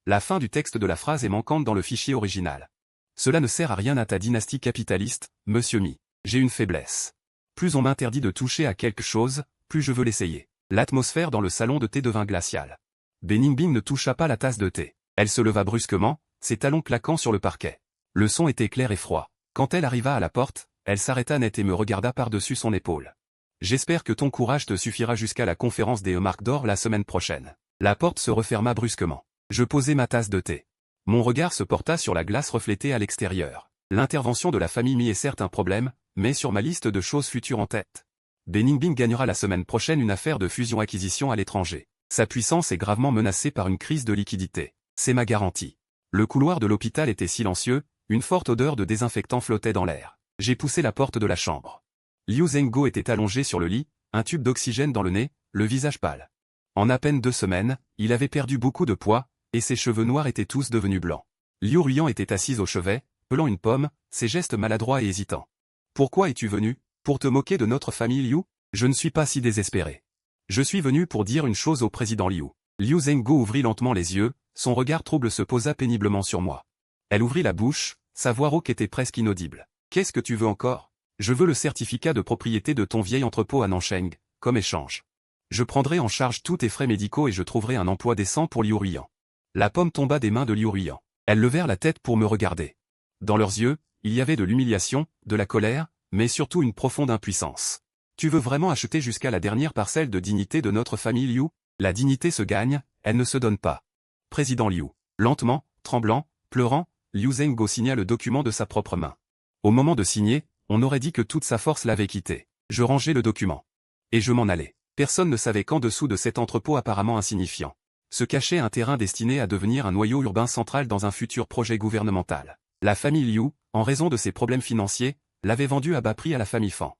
La fin du texte de la phrase est manquante dans le fichier original. Cela ne sert à rien à ta dynastie capitaliste, monsieur Mi. J'ai une faiblesse. Plus on m'interdit de toucher à quelque chose, plus je veux l'essayer. L'atmosphère dans le salon de thé devint glaciale. Beningbing ne toucha pas la tasse de thé. Elle se leva brusquement, ses talons claquant sur le parquet. Le son était clair et froid. Quand elle arriva à la porte, elle s'arrêta net et me regarda par-dessus son épaule. J'espère que ton courage te suffira jusqu'à la conférence des marques d'or la semaine prochaine. La porte se referma brusquement. Je posai ma tasse de thé. Mon regard se porta sur la glace reflétée à l'extérieur. L'intervention de la famille Mi est certes un problème, mais sur ma liste de choses futures en tête. Beningbing gagnera la semaine prochaine une affaire de fusion-acquisition à l'étranger. Sa puissance est gravement menacée par une crise de liquidité. C'est ma garantie. Le couloir de l'hôpital était silencieux, une forte odeur de désinfectant flottait dans l'air. J'ai poussé la porte de la chambre. Liu Zhengguo était allongé sur le lit, un tube d'oxygène dans le nez, le visage pâle. En à peine 2 semaines, il avait perdu beaucoup de poids, et ses cheveux noirs étaient tous devenus blancs. Liu Ruyan était assise au chevet, pelant une pomme, ses gestes maladroits et hésitants. « Pourquoi es-tu venu? Pour te moquer de notre famille Liu? Je ne suis pas si désespéré. Je suis venu pour dire une chose au président Liu. » Liu Zhengguo ouvrit lentement les yeux, son regard trouble se posa péniblement sur moi. Elle ouvrit la bouche, sa voix rauque était presque inaudible. « Qu'est-ce que tu veux encore? Je veux le certificat de propriété de ton vieil entrepôt à Nancheng, comme échange. Je prendrai en charge tous tes frais médicaux et je trouverai un emploi décent pour Liu Ruyan. » La pomme tomba des mains de Liu Ruyan. Elles levèrent la tête pour me regarder. Dans leurs yeux, il y avait de l'humiliation, de la colère, mais surtout une profonde impuissance. « Tu veux vraiment acheter jusqu'à la dernière parcelle de dignité de notre famille Liu? La dignité se gagne, elle ne se donne pas. » Président Liu. Lentement, tremblant, pleurant, Liu Zhengguo signa le document de sa propre main. Au moment de signer, on aurait dit que toute sa force l'avait quitté. Je rangeai le document. Et je m'en allais. Personne ne savait qu'en dessous de cet entrepôt apparemment insignifiant se cachait un terrain destiné à devenir un noyau urbain central dans un futur projet gouvernemental. La famille Liu, en raison de ses problèmes financiers, l'avait vendu à bas prix à la famille Fan.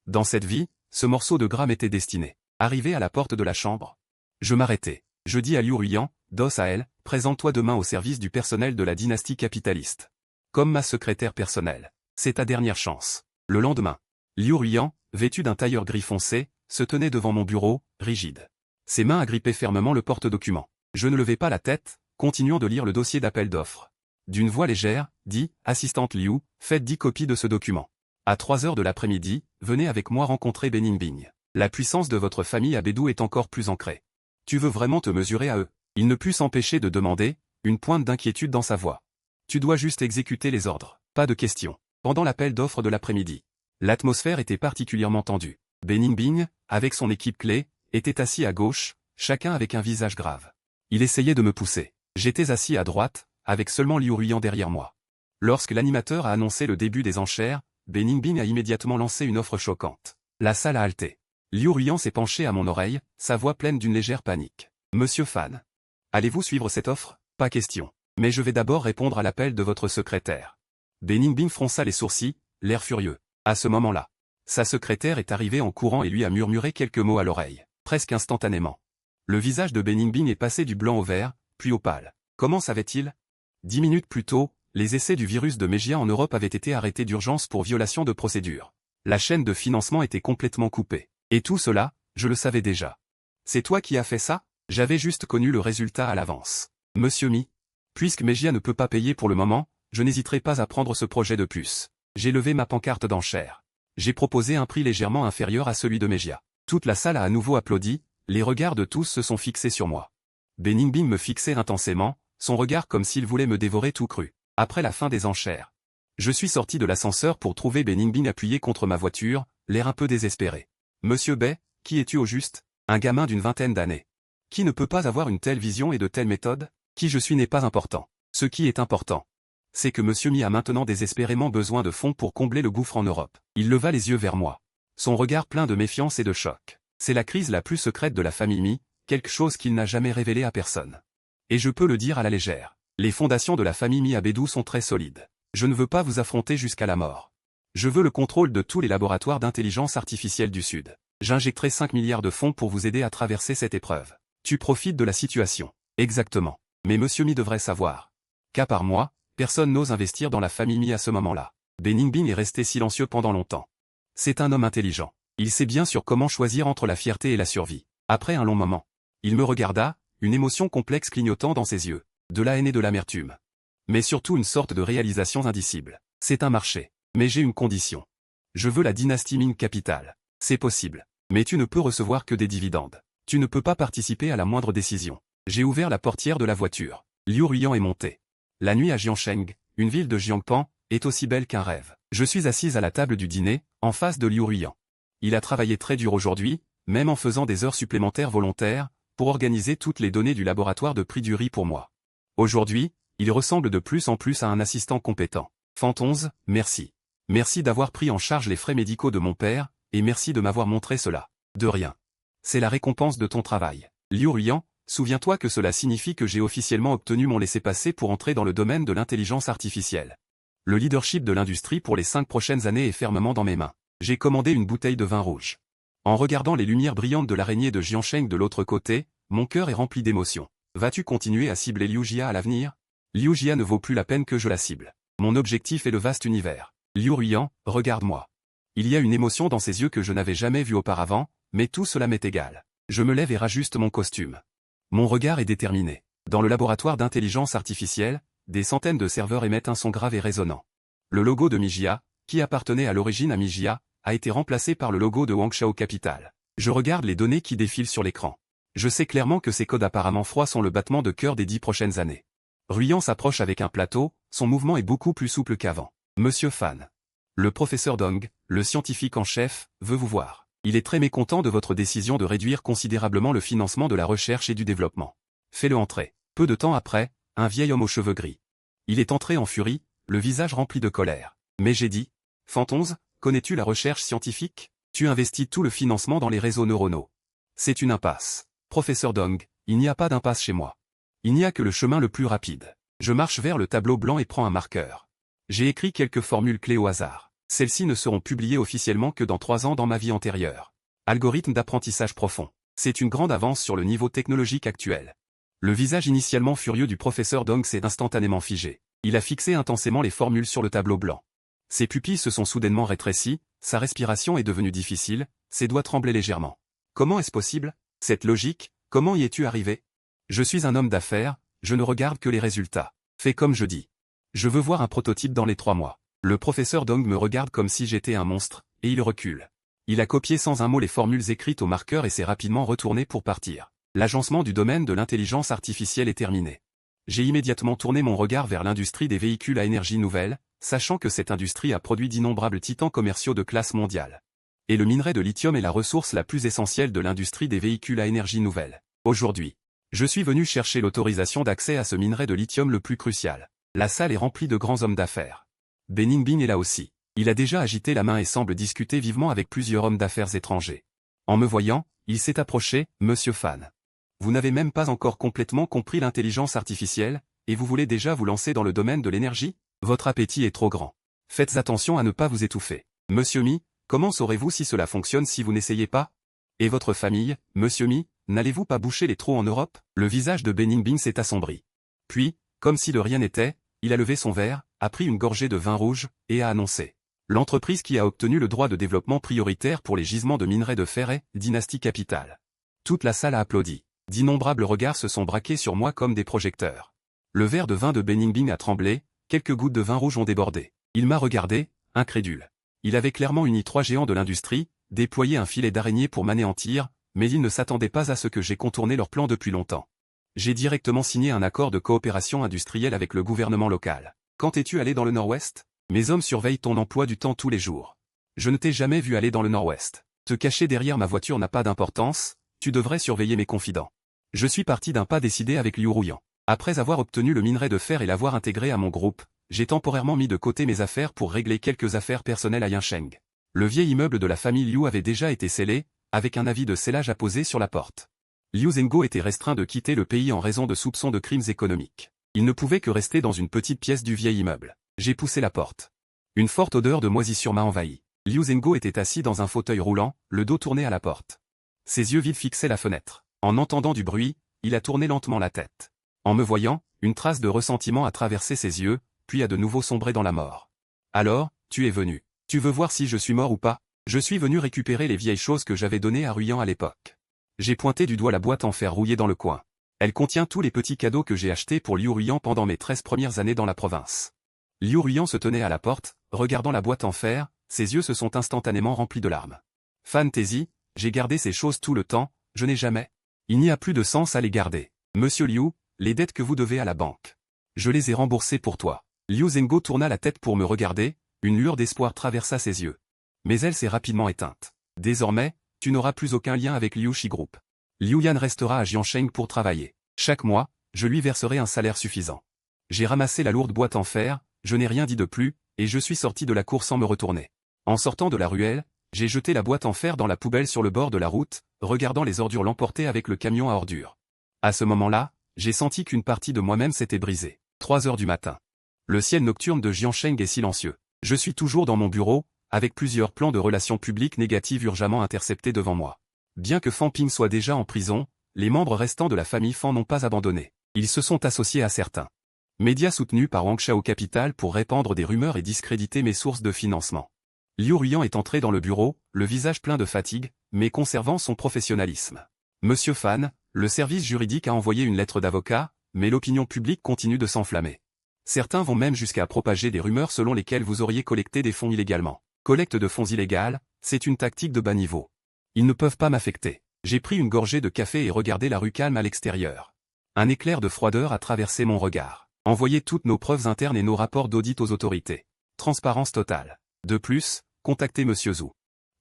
Dans cette vie, ce morceau de gras m'était destiné. Arrivé à la porte de la chambre, je m'arrêtai. Je dis à Liu Ruyan, dos à elle, présente-toi demain au service du personnel de la dynastie capitaliste. Comme ma secrétaire personnelle. C'est ta dernière chance. Le lendemain, Liu Ruyan, vêtu d'un tailleur gris foncé, se tenait devant mon bureau, rigide. Ses mains agrippaient fermement le porte-document. Je ne levai pas la tête, continuant de lire le dossier d'appel d'offres. D'une voix légère, dit, assistante Liu, faites 10 copies de ce document. À 3 heures de l'après-midi, venez avec moi rencontrer Beningbing. La puissance de votre famille à Bédou est encore plus ancrée. Tu veux vraiment te mesurer à eux? Il ne put s'empêcher de demander, une pointe d'inquiétude dans sa voix. Tu dois juste exécuter les ordres, pas de questions. Pendant l'appel d'offres de l'après-midi, l'atmosphère était particulièrement tendue. Beningbing, avec son équipe clé, était assis à gauche, chacun avec un visage grave. Il essayait de me pousser. J'étais assis à droite, avec seulement Liu Ruyan derrière moi. Lorsque l'animateur a annoncé le début des enchères, Beningbing a immédiatement lancé une offre choquante. La salle a halté. Liu Ruyan s'est penché à mon oreille, sa voix pleine d'une légère panique. « Monsieur Fan. Allez-vous suivre cette offre? Pas question. Mais je vais d'abord répondre à l'appel de votre secrétaire. » Beningbing fronça les sourcils, l'air furieux. À ce moment-là, sa secrétaire est arrivée en courant et lui a murmuré quelques mots à l'oreille. Presque instantanément. Le visage de Beningbing est passé du blanc au vert, puis au pâle. Comment savait-il? 10 minutes plus tôt, les essais du virus de Mégia en Europe avaient été arrêtés d'urgence pour violation de procédure. La chaîne de financement était complètement coupée. Et tout cela, je le savais déjà. C'est toi qui as fait ça? J'avais juste connu le résultat à l'avance. Monsieur Mi. Puisque Mégia ne peut pas payer pour le moment, je n'hésiterai pas à prendre ce projet de puce. J'ai levé ma pancarte d'enchère. J'ai proposé un prix légèrement inférieur à celui de Mégia. Toute la salle a à nouveau applaudi, les regards de tous se sont fixés sur moi. Beningbing me fixait intensément, son regard comme s'il voulait me dévorer tout cru. Après la fin des enchères, je suis sorti de l'ascenseur pour trouver Beningbing appuyé contre ma voiture, l'air un peu désespéré. Monsieur Bay, qui es-tu au juste? Un gamin d'une vingtaine d'années. Qui ne peut pas avoir une telle vision et de telles méthodes? Qui je suis n'est pas important. Ce qui est important, c'est que Monsieur Mi a maintenant désespérément besoin de fonds pour combler le gouffre en Europe. Il leva les yeux vers moi. Son regard plein de méfiance et de choc. C'est la crise la plus secrète de la famille Mi, quelque chose qu'il n'a jamais révélé à personne. Et je peux le dire à la légère. Les fondations de la famille Mi Abedou sont très solides. Je ne veux pas vous affronter jusqu'à la mort. Je veux le contrôle de tous les laboratoires d'intelligence artificielle du Sud. J'injecterai 5 milliards de fonds pour vous aider à traverser cette épreuve. Tu profites de la situation. Exactement. Mais Monsieur Mi devrait savoir qu'à part moi, personne n'ose investir dans la famille Mi à ce moment-là. Beningbing est resté silencieux pendant longtemps. C'est un homme intelligent. Il sait bien sur comment choisir entre la fierté et la survie. Après un long moment, il me regarda, une émotion complexe clignotant dans ses yeux, de la haine et de l'amertume. Mais surtout une sorte de réalisation indicible. C'est un marché. Mais j'ai une condition. Je veux la dynastie Ming Capital. C'est possible. Mais tu ne peux recevoir que des dividendes. Tu ne peux pas participer à la moindre décision. J'ai ouvert la portière de la voiture. Liu Ruiyan est monté. La nuit à Jiangsheng, une ville de Jiangpan, est aussi belle qu'un rêve. Je suis assise à la table du dîner, en face de Liu Ruiyan. Il a travaillé très dur aujourd'hui, même en faisant des heures supplémentaires volontaires, pour organiser toutes les données du laboratoire de prix du riz pour moi. Aujourd'hui, il ressemble de plus en plus à un assistant compétent. Fantonze, merci. Merci d'avoir pris en charge les frais médicaux de mon père, et merci de m'avoir montré cela. De rien. C'est la récompense de ton travail. Liu Ruiyan, souviens-toi que cela signifie que j'ai officiellement obtenu mon laissez-passer pour entrer dans le domaine de l'intelligence artificielle. Le leadership de l'industrie pour les 5 prochaines années est fermement dans mes mains. J'ai commandé une bouteille de vin rouge. En regardant les lumières brillantes de l'araignée de Jiangsheng de l'autre côté, mon cœur est rempli d'émotion. Vas-tu continuer à cibler Liu Jia à l'avenir? Liu Jia ne vaut plus la peine que je la cible. Mon objectif est le vaste univers. Liu Ruiyan, regarde-moi. Il y a une émotion dans ses yeux que je n'avais jamais vue auparavant, mais tout cela m'est égal. Je me lève et rajuste mon costume. Mon regard est déterminé. Dans le laboratoire d'intelligence artificielle, des centaines de serveurs émettent un son grave et résonnant. Le logo de Mijia, qui appartenait à l'origine à Mijia, a été remplacé par le logo de Wangshao Capital. Je regarde les données qui défilent sur l'écran. Je sais clairement que ces codes apparemment froids sont le battement de cœur des 10 prochaines années. Ruiyan s'approche avec un plateau, son mouvement est beaucoup plus souple qu'avant. Monsieur Fan. Le professeur Dong, le scientifique en chef, veut vous voir. Il est très mécontent de votre décision de réduire considérablement le financement de la recherche et du développement. Fais-le entrer. Peu de temps après, un vieil homme aux cheveux gris. Il est entré en furie, le visage rempli de colère. Mais j'ai dit, Fantonze, connais-tu la recherche scientifique? Tu investis tout le financement dans les réseaux neuronaux. C'est une impasse. Professeur Dong, il n'y a pas d'impasse chez moi. Il n'y a que le chemin le plus rapide. Je marche vers le tableau blanc et prends un marqueur. J'ai écrit quelques formules clés au hasard. Celles-ci ne seront publiées officiellement que dans 3 ans dans ma vie antérieure. Algorithme d'apprentissage profond. C'est une grande avance sur le niveau technologique actuel. Le visage initialement furieux du professeur Dong s'est instantanément figé. Il a fixé intensément les formules sur le tableau blanc. Ses pupilles se sont soudainement rétrécies, sa respiration est devenue difficile, ses doigts tremblaient légèrement. Comment est-ce possible? Cette logique, comment y es-tu arrivé? Je suis un homme d'affaires, je ne regarde que les résultats. Fais comme je dis. Je veux voir un prototype dans les 3 mois. Le professeur Dong me regarde comme si j'étais un monstre, et il recule. Il a copié sans un mot les formules écrites au marqueur et s'est rapidement retourné pour partir. L'agencement du domaine de l'intelligence artificielle est terminé. J'ai immédiatement tourné mon regard vers l'industrie des véhicules à énergie nouvelle, sachant que cette industrie a produit d'innombrables titans commerciaux de classe mondiale. Et le minerai de lithium est la ressource la plus essentielle de l'industrie des véhicules à énergie nouvelle. Aujourd'hui, je suis venu chercher l'autorisation d'accès à ce minerai de lithium le plus crucial. La salle est remplie de grands hommes d'affaires. Beningbing est là aussi. Il a déjà agité la main et semble discuter vivement avec plusieurs hommes d'affaires étrangers. En me voyant, il s'est approché, Monsieur Fan. Vous n'avez même pas encore complètement compris l'intelligence artificielle, et vous voulez déjà vous lancer dans le domaine de l'énergie? Votre appétit est trop grand. Faites attention à ne pas vous étouffer. Monsieur Mi, comment saurez-vous si cela fonctionne si vous n'essayez pas? Et votre famille, Monsieur Mi, n'allez-vous pas boucher les trous en Europe? Le visage de Beningbing s'est assombri. Puis, comme si de rien n'était, il a levé son verre, a pris une gorgée de vin rouge, et a annoncé. L'entreprise qui a obtenu le droit de développement prioritaire pour les gisements de minerais de fer est Dynasty Capital. Toute la salle a applaudi. D'innombrables regards se sont braqués sur moi comme des projecteurs. Le verre de vin de Beningbing a tremblé, quelques gouttes de vin rouge ont débordé. Il m'a regardé, incrédule. Il avait clairement uni 3 géants de l'industrie, déployé un filet d'araignée pour m'anéantir, mais il ne s'attendait pas à ce que j'ai contourné leur plan depuis longtemps. J'ai directement signé un accord de coopération industrielle avec le gouvernement local. Quand es-tu allé dans le Nord-Ouest? Mes hommes surveillent ton emploi du temps tous les jours. Je ne t'ai jamais vu aller dans le Nord-Ouest. Te cacher derrière ma voiture n'a pas d'importance, tu devrais surveiller mes confidents. Je suis parti d'un pas décidé avec Liu Ruiyan. Après avoir obtenu le minerai de fer et l'avoir intégré à mon groupe, j'ai temporairement mis de côté mes affaires pour régler quelques affaires personnelles à Yancheng. Le vieil immeuble de la famille Liu avait déjà été scellé, avec un avis de scellage apposé sur la porte. Liu Zhengo était restreint de quitter le pays en raison de soupçons de crimes économiques. Il ne pouvait que rester dans une petite pièce du vieil immeuble. J'ai poussé la porte. Une forte odeur de moisissure m'a envahi. Liu Zhengo était assis dans un fauteuil roulant, le dos tourné à la porte. Ses yeux vides fixaient la fenêtre. En entendant du bruit, il a tourné lentement la tête. En me voyant, une trace de ressentiment a traversé ses yeux, puis a de nouveau sombré dans la mort. Alors, tu es venu. Tu veux voir si je suis mort ou pas? Je suis venu récupérer les vieilles choses que j'avais données à Ruyan à l'époque. J'ai pointé du doigt la boîte en fer rouillée dans le coin. Elle contient tous les petits cadeaux que j'ai achetés pour Liu Ruyan pendant mes 13 premières années dans la province. Liu Ruyan se tenait à la porte, regardant la boîte en fer, ses yeux se sont instantanément remplis de larmes. Fantasy, j'ai gardé ces choses tout le temps, je n'ai jamais. Il n'y a plus de sens à les garder. Monsieur Liu, les dettes que vous devez à la banque. Je les ai remboursées pour toi. Liu Zhengo tourna la tête pour me regarder, une lueur d'espoir traversa ses yeux. Mais elle s'est rapidement éteinte. Désormais, tu n'auras plus aucun lien avec Liu Shi Group. Liu Yan restera à Jiansheng pour travailler. Chaque mois, je lui verserai un salaire suffisant. J'ai ramassé la lourde boîte en fer, je n'ai rien dit de plus, et je suis sorti de la cour sans me retourner. En sortant de la ruelle, j'ai jeté la boîte en fer dans la poubelle sur le bord de la route, regardant les ordures l'emporter avec le camion à ordures. À ce moment-là, j'ai senti qu'une partie de moi-même s'était brisée. 3 heures du matin. Le ciel nocturne de Jiansheng est silencieux. Je suis toujours dans mon bureau, avec plusieurs plans de relations publiques négatives urgemment interceptés devant moi. Bien que Fan Ping soit déjà en prison, les membres restants de la famille Fan n'ont pas abandonné. Ils se sont associés à certains médias soutenus par Wang Shao Capital pour répandre des rumeurs et discréditer mes sources de financement. Liu Ruyan est entré dans le bureau, le visage plein de fatigue, mais conservant son professionnalisme. Monsieur Fan, le service juridique a envoyé une lettre d'avocat, mais l'opinion publique continue de s'enflammer. Certains vont même jusqu'à propager des rumeurs selon lesquelles vous auriez collecté des fonds illégalement. Collecte de fonds illégale, c'est une tactique de bas niveau. Ils ne peuvent pas m'affecter. J'ai pris une gorgée de café et regardé la rue calme à l'extérieur. Un éclair de froideur a traversé mon regard. Envoyez toutes nos preuves internes et nos rapports d'audit aux autorités. Transparence totale. De plus, contactez Monsieur Zhu.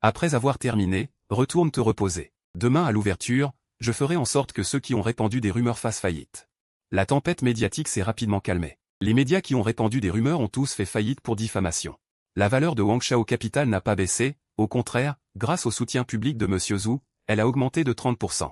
Après avoir terminé, retourne te reposer. Demain à l'ouverture, je ferai en sorte que ceux qui ont répandu des rumeurs fassent faillite. La tempête médiatique s'est rapidement calmée. Les médias qui ont répandu des rumeurs ont tous fait faillite pour diffamation. La valeur de Wang Shao Capital n'a pas baissé, au contraire, grâce au soutien public de Monsieur Zhu, elle a augmenté de 30%.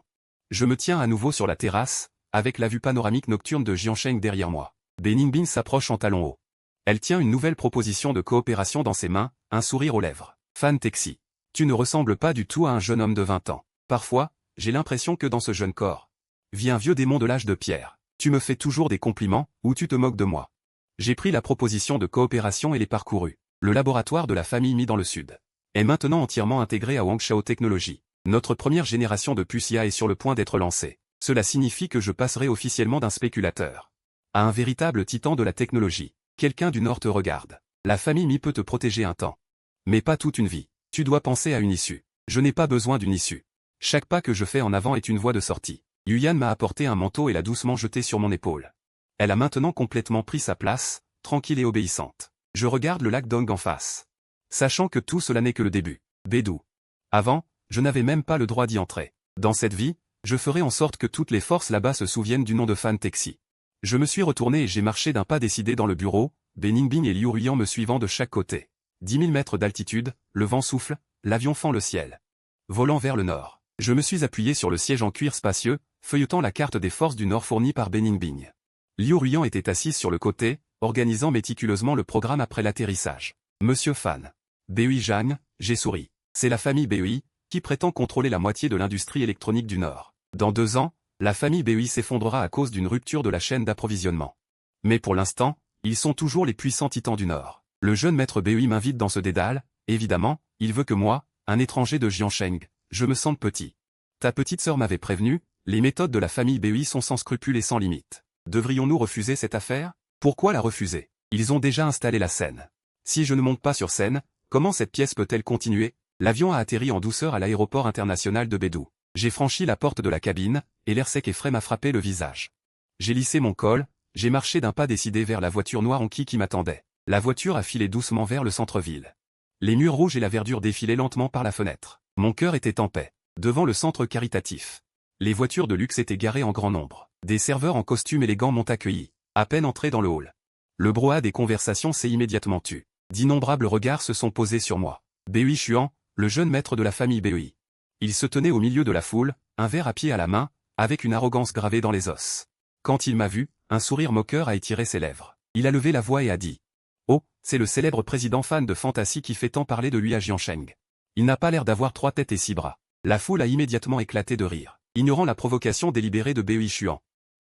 Je me tiens à nouveau sur la terrasse, avec la vue panoramique nocturne de Jiansheng derrière moi. Beningbing s'approche en talons hauts. Elle tient une nouvelle proposition de coopération dans ses mains, un sourire aux lèvres. Fan Texi. Tu ne ressembles pas du tout à un jeune homme de 20 ans. Parfois, j'ai l'impression que dans ce jeune corps vit un vieux démon de l'âge de pierre. Tu me fais toujours des compliments, ou tu te moques de moi. J'ai pris la proposition de coopération et l'ai parcourue. Le laboratoire de la famille mis dans le sud est maintenant entièrement intégré à Wang Shao Technologies. Notre première génération de puces IA est sur le point d'être lancée. Cela signifie que je passerai officiellement d'un spéculateur à un véritable titan de la technologie. Quelqu'un du Nord te regarde. La famille Mi peut te protéger un temps. Mais pas toute une vie. Tu dois penser à une issue. Je n'ai pas besoin d'une issue. Chaque pas que je fais en avant est une voie de sortie. Yuyan m'a apporté un manteau et l'a doucement jeté sur mon épaule. Elle a maintenant complètement pris sa place, tranquille et obéissante. Je regarde le lac Dong en face. Sachant que tout cela n'est que le début. Bédou. Avant, je n'avais même pas le droit d'y entrer. Dans cette vie, je ferai en sorte que toutes les forces là-bas se souviennent du nom de Fan Texi. Je me suis retourné et j'ai marché d'un pas décidé dans le bureau, Beningbing et Liu Ruyan me suivant de chaque côté. 10 000 mètres d'altitude, le vent souffle, l'avion fend le ciel. Volant vers le nord. Je me suis appuyé sur le siège en cuir spacieux, feuilletant la carte des forces du nord fournie par Beningbing. Liu Ruyan était assise sur le côté, organisant méticuleusement le programme après l'atterrissage. Monsieur Fan. Beui Zhang, j'ai souri. C'est la famille Beui, qui prétend contrôler la moitié de l'industrie électronique du Nord. Dans 2 ans, la famille Beui s'effondrera à cause d'une rupture de la chaîne d'approvisionnement. Mais pour l'instant, ils sont toujours les puissants titans du Nord. Le jeune maître Beui m'invite dans ce dédale, évidemment, il veut que moi, un étranger de Jiansheng, je me sente petit. Ta petite sœur m'avait prévenu, les méthodes de la famille Beui sont sans scrupules et sans limite. Devrions-nous refuser cette affaire? Pourquoi la refuser? Ils ont déjà installé la scène. Si je ne monte pas sur scène, comment cette pièce peut-elle continuer? L'avion a atterri en douceur à l'aéroport international de Bédou. J'ai franchi la porte de la cabine, et l'air sec et frais m'a frappé le visage. J'ai lissé mon col, j'ai marché d'un pas décidé vers la voiture noire en qui m'attendait. La voiture a filé doucement vers le centre-ville. Les murs rouges et la verdure défilaient lentement par la fenêtre. Mon cœur était en paix. Devant le centre caritatif. Les voitures de luxe étaient garées en grand nombre. Des serveurs en costume élégant m'ont accueilli. À peine entré dans le hall. Le brouhaha des conversations s'est immédiatement tu. D'innombrables regards se sont posés sur moi. Beui Xuan, le jeune maître de la famille Beui. Il se tenait au milieu de la foule, un verre à pied à la main, avec une arrogance gravée dans les os. Quand il m'a vu, un sourire moqueur a étiré ses lèvres. Il a levé la voix et a dit. Oh, c'est le célèbre président fan de Fantasy qui fait tant parler de lui à Jiansheng. Il n'a pas l'air d'avoir 3 têtes et 6 bras. La foule a immédiatement éclaté de rire, ignorant la provocation délibérée de Bei Xuan.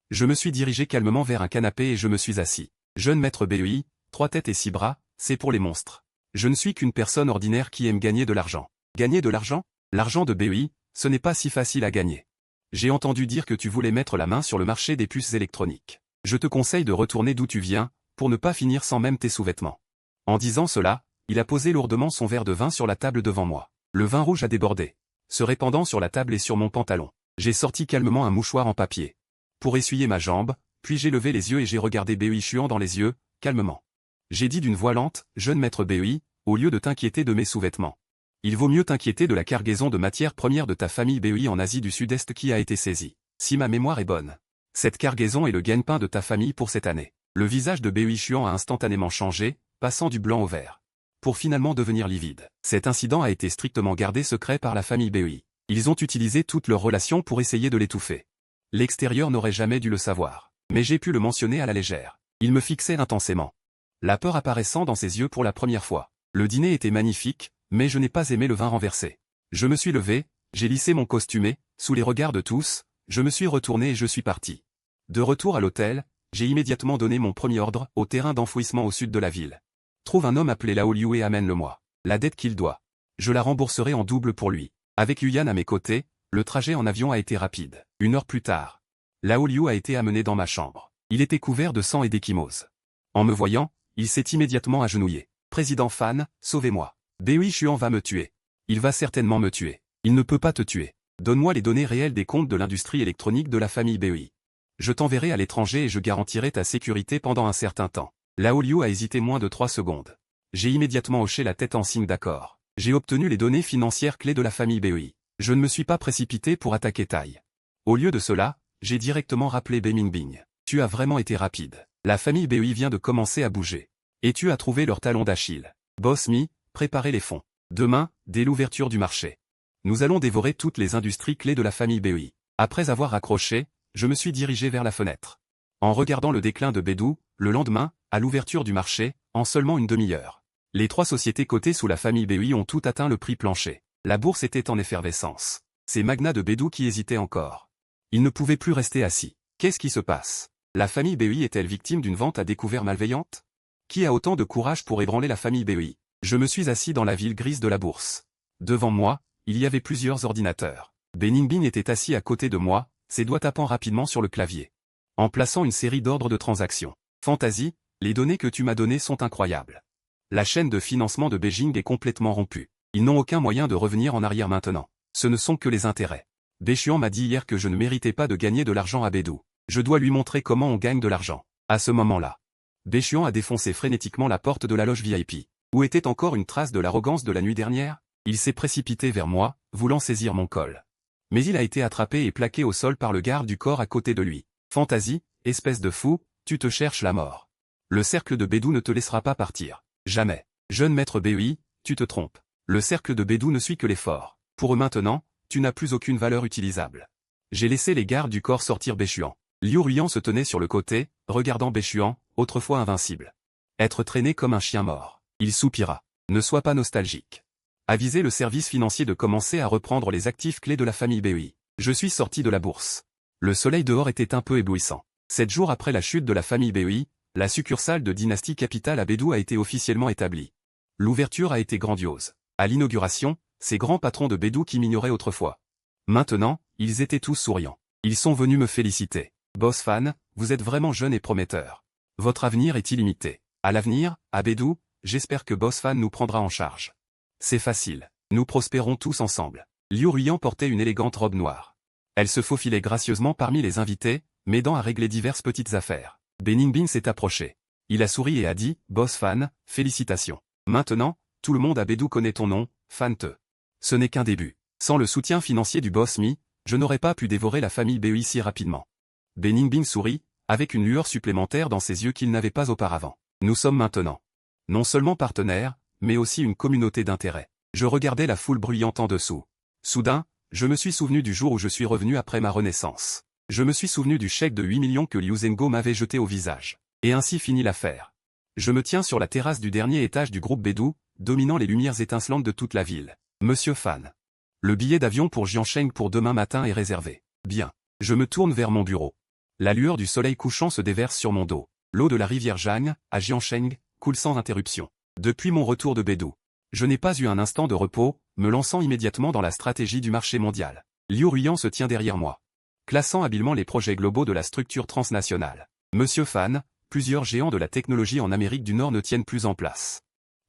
Je me suis dirigé calmement vers un canapé et je me suis assis. Jeune maître Bei, 3 têtes et 6 bras, c'est pour les monstres. Je ne suis qu'une personne ordinaire qui aime gagner de l'argent. Gagner de l'argent? L'argent de Bei, ce n'est pas si facile à gagner. J'ai entendu dire que tu voulais mettre la main sur le marché des puces électroniques. Je te conseille de retourner d'où tu viens, pour ne pas finir sans même tes sous-vêtements. En disant cela, il a posé lourdement son verre de vin sur la table devant moi. Le vin rouge a débordé, se répandant sur la table et sur mon pantalon. J'ai sorti calmement un mouchoir en papier. Pour essuyer ma jambe, puis j'ai levé les yeux et j'ai regardé Bei Xuan dans les yeux, calmement. J'ai dit d'une voix lente, jeune maître Bei, au lieu de t'inquiéter de mes sous-vêtements. Il vaut mieux t'inquiéter de la cargaison de matières premières de ta famille Bei en Asie du Sud-Est qui a été saisie. Si ma mémoire est bonne. Cette cargaison est le gagne-pain de ta famille pour cette année. Le visage de Bei Xuan a instantanément changé, passant du blanc au vert. Pour finalement devenir livide. Cet incident a été strictement gardé secret par la famille Bei. Ils ont utilisé toutes leurs relations pour essayer de l'étouffer. L'extérieur n'aurait jamais dû le savoir. Mais j'ai pu le mentionner à la légère. Il me fixait intensément. La peur apparaissant dans ses yeux pour la première fois. Le dîner était magnifique, mais je n'ai pas aimé le vin renversé. Je me suis levé, j'ai lissé mon costume et, sous les regards de tous, je me suis retourné et je suis parti. De retour à l'hôtel, j'ai immédiatement donné mon premier ordre au terrain d'enfouissement au sud de la ville. Trouve un homme appelé Lao Liu et amène-le-moi. La dette qu'il doit. Je la rembourserai en double pour lui. Avec Yuyan à mes côtés, le trajet en avion a été rapide. 1 heure plus tard, Lao Liu a été amené dans ma chambre. Il était couvert de sang et d'échymose. En me voyant, il s'est immédiatement agenouillé. Président Fan, sauvez-moi. Bei Xuan va me tuer. Il va certainement me tuer. Il ne peut pas te tuer. Donne-moi les données réelles des comptes de l'industrie électronique de la famille Bei. Je t'enverrai à l'étranger et je garantirai ta sécurité pendant un certain temps. Lao Liu a hésité moins de 3 secondes. J'ai immédiatement hoché la tête en signe d'accord. J'ai obtenu les données financières clés de la famille Bei. Je ne me suis pas précipité pour attaquer Tai. Au lieu de cela, j'ai directement rappelé Bei Mingbing. Tu as vraiment été rapide. La famille Bei vient de commencer à bouger. Et tu as trouvé leur talon d'Achille. Boss Mi, préparez les fonds. Demain, dès l'ouverture du marché. Nous allons dévorer toutes les industries clés de la famille Bei. Après avoir raccroché, je me suis dirigé vers la fenêtre. En regardant le déclin de Beidou, le lendemain, à l'ouverture du marché, en seulement une demi-heure. Les 3 sociétés cotées sous la famille Bei ont tout atteint le prix plancher. La bourse était en effervescence. C'est magnats de Beidou qui hésitaient encore. Ils ne pouvaient plus rester assis. Qu'est-ce qui se passe? La famille Bei est-elle victime d'une vente à découvert malveillante? Qui a autant de courage pour ébranler la famille Bei? Je me suis assis dans la ville grise de la bourse. Devant moi, il y avait plusieurs ordinateurs. Bei Mingbing était assis à côté de moi, ses doigts tapant rapidement sur le clavier. En plaçant une série d'ordres de transactions. Fantasy, les données que tu m'as données sont incroyables. La chaîne de financement de Beijing est complètement rompue. Ils n'ont aucun moyen de revenir en arrière maintenant. Ce ne sont que les intérêts. Bei Xuan m'a dit hier que je ne méritais pas de gagner de l'argent à Beidou. Je dois lui montrer comment on gagne de l'argent. À ce moment-là, Bei Xuan a défoncé frénétiquement la porte de la loge VIP. Où était encore une trace de l'arrogance de la nuit dernière? Il s'est précipité vers moi, voulant saisir mon col. Mais il a été attrapé et plaqué au sol par le garde du corps à côté de lui. Fantasy, espèce de fou, tu te cherches la mort. Le cercle de Beidou ne te laissera pas partir. Jamais. Jeune maître Bei, tu te trompes. Le cercle de Beidou ne suit que les forts. Pour eux maintenant, tu n'as plus aucune valeur utilisable. J'ai laissé les gardes du corps sortir Bei Xuan. Liu Ruyan se tenait sur le côté, regardant Bei Xuan, autrefois invincible. Être traîné comme un chien mort. Il soupira. Ne sois pas nostalgique. Avisez le service financier de commencer à reprendre les actifs clés de la famille Bei. Je suis sorti de la bourse. Le soleil dehors était un peu éblouissant. 7 jours après la chute de la famille Bei, la succursale de Dynasty Capital à Beidou a été officiellement établie. L'ouverture a été grandiose. À l'inauguration, ces grands patrons de Beidou qui m'ignoraient autrefois. Maintenant, ils étaient tous souriants. Ils sont venus me féliciter. Boss Fan, vous êtes vraiment jeune et prometteur. Votre avenir est illimité. À l'avenir, à Beidou, j'espère que Boss Fan nous prendra en charge. C'est facile. Nous prospérons tous ensemble. Liu Ruyan portait une élégante robe noire. Elle se faufilait gracieusement parmi les invités, m'aidant à régler diverses petites affaires. Bei Mingbing s'est approché. Il a souri et a dit, Boss Fan, félicitations. Maintenant, tout le monde à Beidou connaît ton nom, Fan Te. Ce n'est qu'un début. Sans le soutien financier du Boss Mi, je n'aurais pas pu dévorer la famille Bei si rapidement. Bei Mingbing sourit, avec une lueur supplémentaire dans ses yeux qu'il n'avait pas auparavant. Nous sommes maintenant non seulement partenaires, mais aussi une communauté d'intérêt. Je regardais la foule bruyante en dessous. Soudain, je me suis souvenu du jour où je suis revenu après ma renaissance. Je me suis souvenu du chèque de 8 millions que Liu Zhengo m'avait jeté au visage. Et ainsi finit l'affaire. Je me tiens sur la terrasse du dernier étage du groupe Beidou, dominant les lumières étincelantes de toute la ville. Monsieur Fan. Le billet d'avion pour Jiancheng pour demain matin est réservé. Bien. Je me tourne vers mon bureau. La lueur du soleil couchant se déverse sur mon dos. L'eau de la rivière Jiang, à Jiancheng, coule sans interruption. Depuis mon retour de Beidou, je n'ai pas eu un instant de repos, me lançant immédiatement dans la stratégie du marché mondial. Liu Ruyan se tient derrière moi, classant habilement les projets globaux de la structure transnationale. Monsieur Fan, plusieurs géants de la technologie en Amérique du Nord ne tiennent plus en place.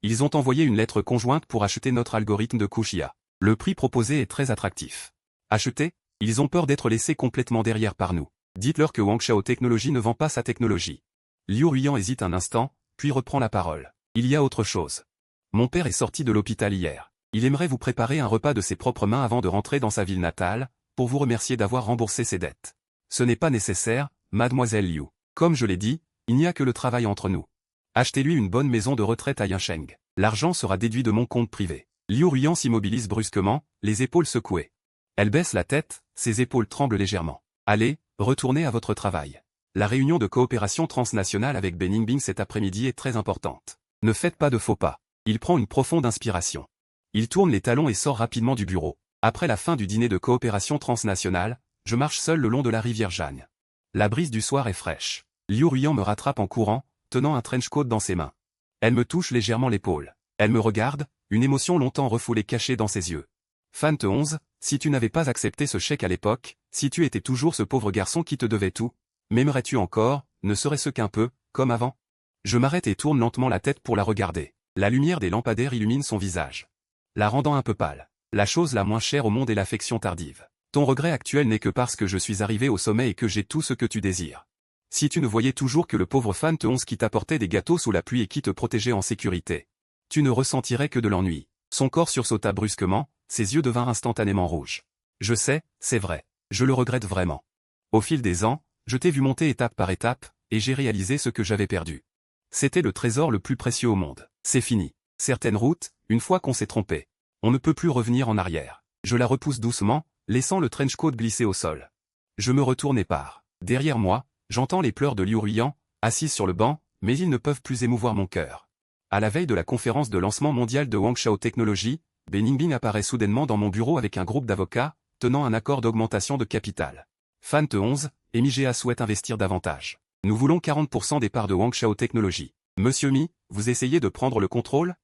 Ils ont envoyé une lettre conjointe pour acheter notre algorithme de couche IA. Le prix proposé est très attractif. Acheter? Ils ont peur d'être laissés complètement derrière par nous. Dites-leur que Wangshao Technologies ne vend pas sa technologie. Liu Ruyan hésite un instant, puis reprend la parole. Il y a autre chose. Mon père est sorti de l'hôpital hier. Il aimerait vous préparer un repas de ses propres mains avant de rentrer dans sa ville natale, pour vous remercier d'avoir remboursé ses dettes. Ce n'est pas nécessaire, mademoiselle Liu. Comme je l'ai dit, il n'y a que le travail entre nous. Achetez-lui une bonne maison de retraite à Yancheng. L'argent sera déduit de mon compte privé. Liu Ruyan s'immobilise brusquement, les épaules secouées. Elle baisse la tête, ses épaules tremblent légèrement. Allez, retournez à votre travail. La réunion de coopération transnationale avec Beningbing cet après-midi est très importante. Ne faites pas de faux pas. Il prend une profonde inspiration. Il tourne les talons et sort rapidement du bureau. Après la fin du dîner de coopération transnationale, je marche seul le long de la rivière Jiang. La brise du soir est fraîche. Liu Ruyan me rattrape en courant, tenant un trench coat dans ses mains. Elle me touche légèrement l'épaule. Elle me regarde, une émotion longtemps refoulée cachée dans ses yeux. Fan 11, si tu n'avais pas accepté ce chèque à l'époque, si tu étais toujours ce pauvre garçon qui te devait tout, m'aimerais-tu encore, ne serait-ce qu'un peu, comme avant? Je m'arrête et tourne lentement la tête pour la regarder. La lumière des lampadaires illumine son visage, la rendant un peu pâle. La chose la moins chère au monde est l'affection tardive. Ton regret actuel n'est que parce que je suis arrivé au sommet et que j'ai tout ce que tu désires. Si tu ne voyais toujours que le pauvre Fan 11 qui t'apportait des gâteaux sous la pluie et qui te protégeait en sécurité, tu ne ressentirais que de l'ennui. Son corps sursauta brusquement, ses yeux devinrent instantanément rouges. Je sais, c'est vrai. Je le regrette vraiment. Au fil des ans, je t'ai vu monter étape par étape, et j'ai réalisé ce que j'avais perdu. C'était le trésor le plus précieux au monde. C'est fini. Certaines routes, une fois qu'on s'est trompé, on ne peut plus revenir en arrière. Je la repousse doucement, laissant le trench coat glisser au sol. Je me retourne et pars. Derrière moi, j'entends les pleurs de Liu Ruyan, assise sur le banc, mais ils ne peuvent plus émouvoir mon cœur. À la veille de la conférence de lancement mondial de Wangshao Technologies, Beningbing apparaît soudainement dans mon bureau avec un groupe d'avocats, tenant un accord d'augmentation de capital. Fan 11, Emigea souhaite investir davantage. Nous voulons 40% des parts de Wangshao Technologies. Monsieur Mi, vous essayez de prendre le contrôle?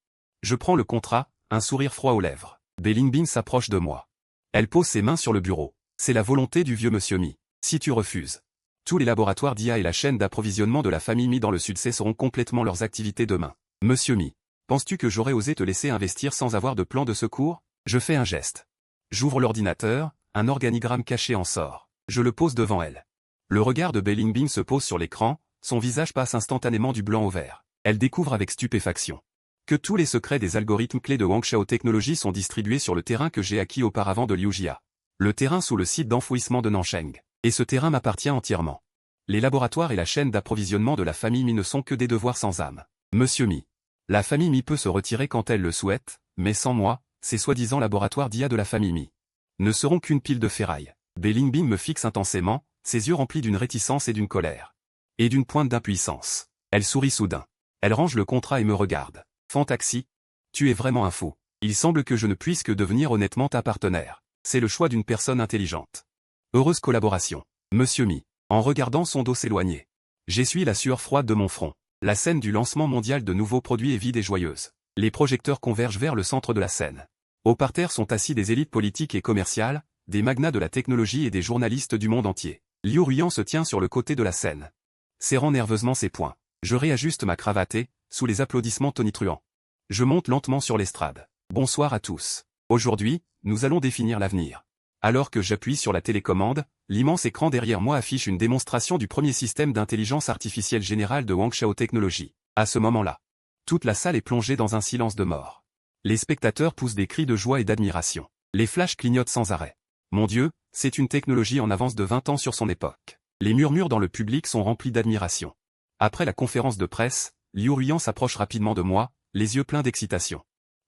Je prends le contrat, un sourire froid aux lèvres. Beningbing s'approche de moi. Elle pose ses mains sur le bureau. C'est la volonté du vieux monsieur Mi. Si tu refuses, tous les laboratoires d'IA et la chaîne d'approvisionnement de la famille Mi dans le Sud cesseront complètement leurs activités demain. Monsieur Mi, penses-tu que j'aurais osé te laisser investir sans avoir de plan de secours? Je fais un geste. J'ouvre l'ordinateur, un organigramme caché en sort. Je le pose devant elle. Le regard de Beningbing se pose sur l'écran, son visage passe instantanément du blanc au vert. Elle découvre avec stupéfaction que tous les secrets des algorithmes clés de Wangshao Technologies sont distribués sur le terrain que j'ai acquis auparavant de Liujia. Le terrain sous le site d'enfouissement de Nancheng. Et ce terrain m'appartient entièrement. Les laboratoires et la chaîne d'approvisionnement de la famille Mi ne sont que des devoirs sans âme. Monsieur Mi. La famille Mi peut se retirer quand elle le souhaite, mais sans moi, ces soi-disant laboratoires d'IA de la famille Mi ne seront qu'une pile de ferraille. Beningbing me fixe intensément, ses yeux remplis d'une réticence et d'une colère. Et d'une pointe d'impuissance. Elle sourit soudain. Elle range le contrat et me regarde. Fantaxi, tu es vraiment un fou. Il semble que je ne puisse que devenir honnêtement ta partenaire. C'est le choix d'une personne intelligente. Heureuse collaboration. Monsieur Mi. En regardant son dos s'éloigner. J'essuie la sueur froide de mon front. La scène du lancement mondial de nouveaux produits est vide et joyeuse. Les projecteurs convergent vers le centre de la scène. Au parterre sont assis des élites politiques et commerciales, des magnats de la technologie et des journalistes du monde entier. Liu Ruyan se tient sur le côté de la scène, serrant nerveusement ses poings. Je réajuste ma cravate et, sous les applaudissements tonitruants, je monte lentement sur l'estrade. Bonsoir à tous. Aujourd'hui, nous allons définir l'avenir. Alors que j'appuie sur la télécommande, l'immense écran derrière moi affiche une démonstration du premier système d'intelligence artificielle générale de Wangshao Technologies. À ce moment-là, toute la salle est plongée dans un silence de mort. Les spectateurs poussent des cris de joie et d'admiration. Les flashs clignotent sans arrêt. Mon Dieu, c'est une technologie en avance de 20 ans sur son époque. Les murmures dans le public sont remplis d'admiration. Après la conférence de presse, Liu Ruyan s'approche rapidement de moi, les yeux pleins d'excitation.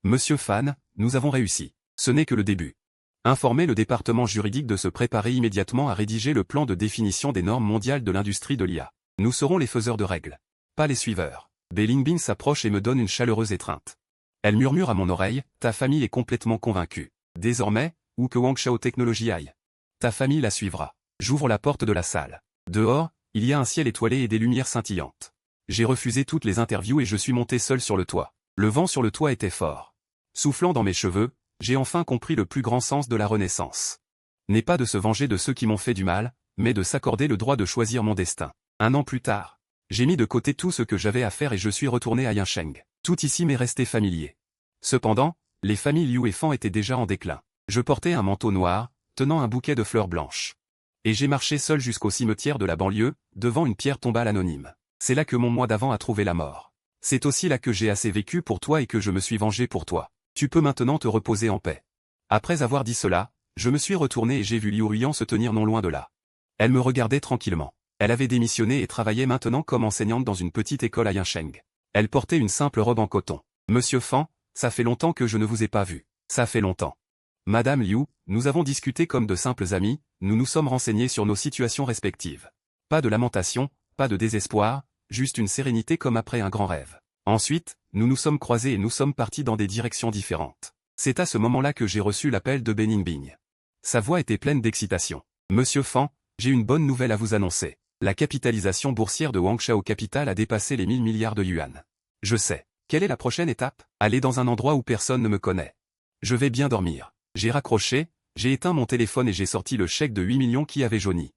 Monsieur Fan, nous avons réussi. Ce n'est que le début. Informer le département juridique de se préparer immédiatement à rédiger le plan de définition des normes mondiales de l'industrie de l'IA. Nous serons les faiseurs de règles, pas les suiveurs. Belingbing s'approche et me donne une chaleureuse étreinte. Elle murmure à mon oreille, ta famille est complètement convaincue. Désormais, où que Wangshao Technology aille, ta famille la suivra. J'ouvre la porte de la salle. Dehors, il y a un ciel étoilé et des lumières scintillantes. J'ai refusé toutes les interviews et je suis monté seul sur le toit. Le vent sur le toit était fort. Soufflant dans mes cheveux, j'ai enfin compris le plus grand sens de la renaissance. N'est pas de se venger de ceux qui m'ont fait du mal, mais de s'accorder le droit de choisir mon destin. 1 an plus tard, j'ai mis de côté tout ce que j'avais à faire et je suis retourné à Yancheng. Tout ici m'est resté familier. Cependant, les familles Liu et Fan étaient déjà en déclin. Je portais un manteau noir, tenant un bouquet de fleurs blanches. Et j'ai marché seul jusqu'au cimetière de la banlieue, devant une pierre tombale anonyme. C'est là que mon moi d'avant a trouvé la mort. C'est aussi là que j'ai assez vécu pour toi et que je me suis vengé pour toi. Tu peux maintenant te reposer en paix. Après avoir dit cela, je me suis retourné et j'ai vu Liu Ruyan se tenir non loin de là. Elle me regardait tranquillement. Elle avait démissionné et travaillait maintenant comme enseignante dans une petite école à Yancheng. Elle portait une simple robe en coton. Monsieur Fan, ça fait longtemps que je ne vous ai pas vu. Ça fait longtemps. Madame Liu, nous avons discuté comme de simples amis, nous nous sommes renseignés sur nos situations respectives. Pas de lamentation, pas de désespoir, juste une sérénité comme après un grand rêve. Ensuite, nous nous sommes croisés et nous sommes partis dans des directions différentes. C'est à ce moment-là que j'ai reçu l'appel de Beningbing. Sa voix était pleine d'excitation. Monsieur Fan, j'ai une bonne nouvelle à vous annoncer. La capitalisation boursière de Wangshao Capital a dépassé les 1000 milliards de yuan. Je sais. Quelle est la prochaine étape? Aller dans un endroit où personne ne me connaît. Je vais bien dormir. J'ai raccroché, j'ai éteint mon téléphone et j'ai sorti le chèque de 8 millions qui avait jauni.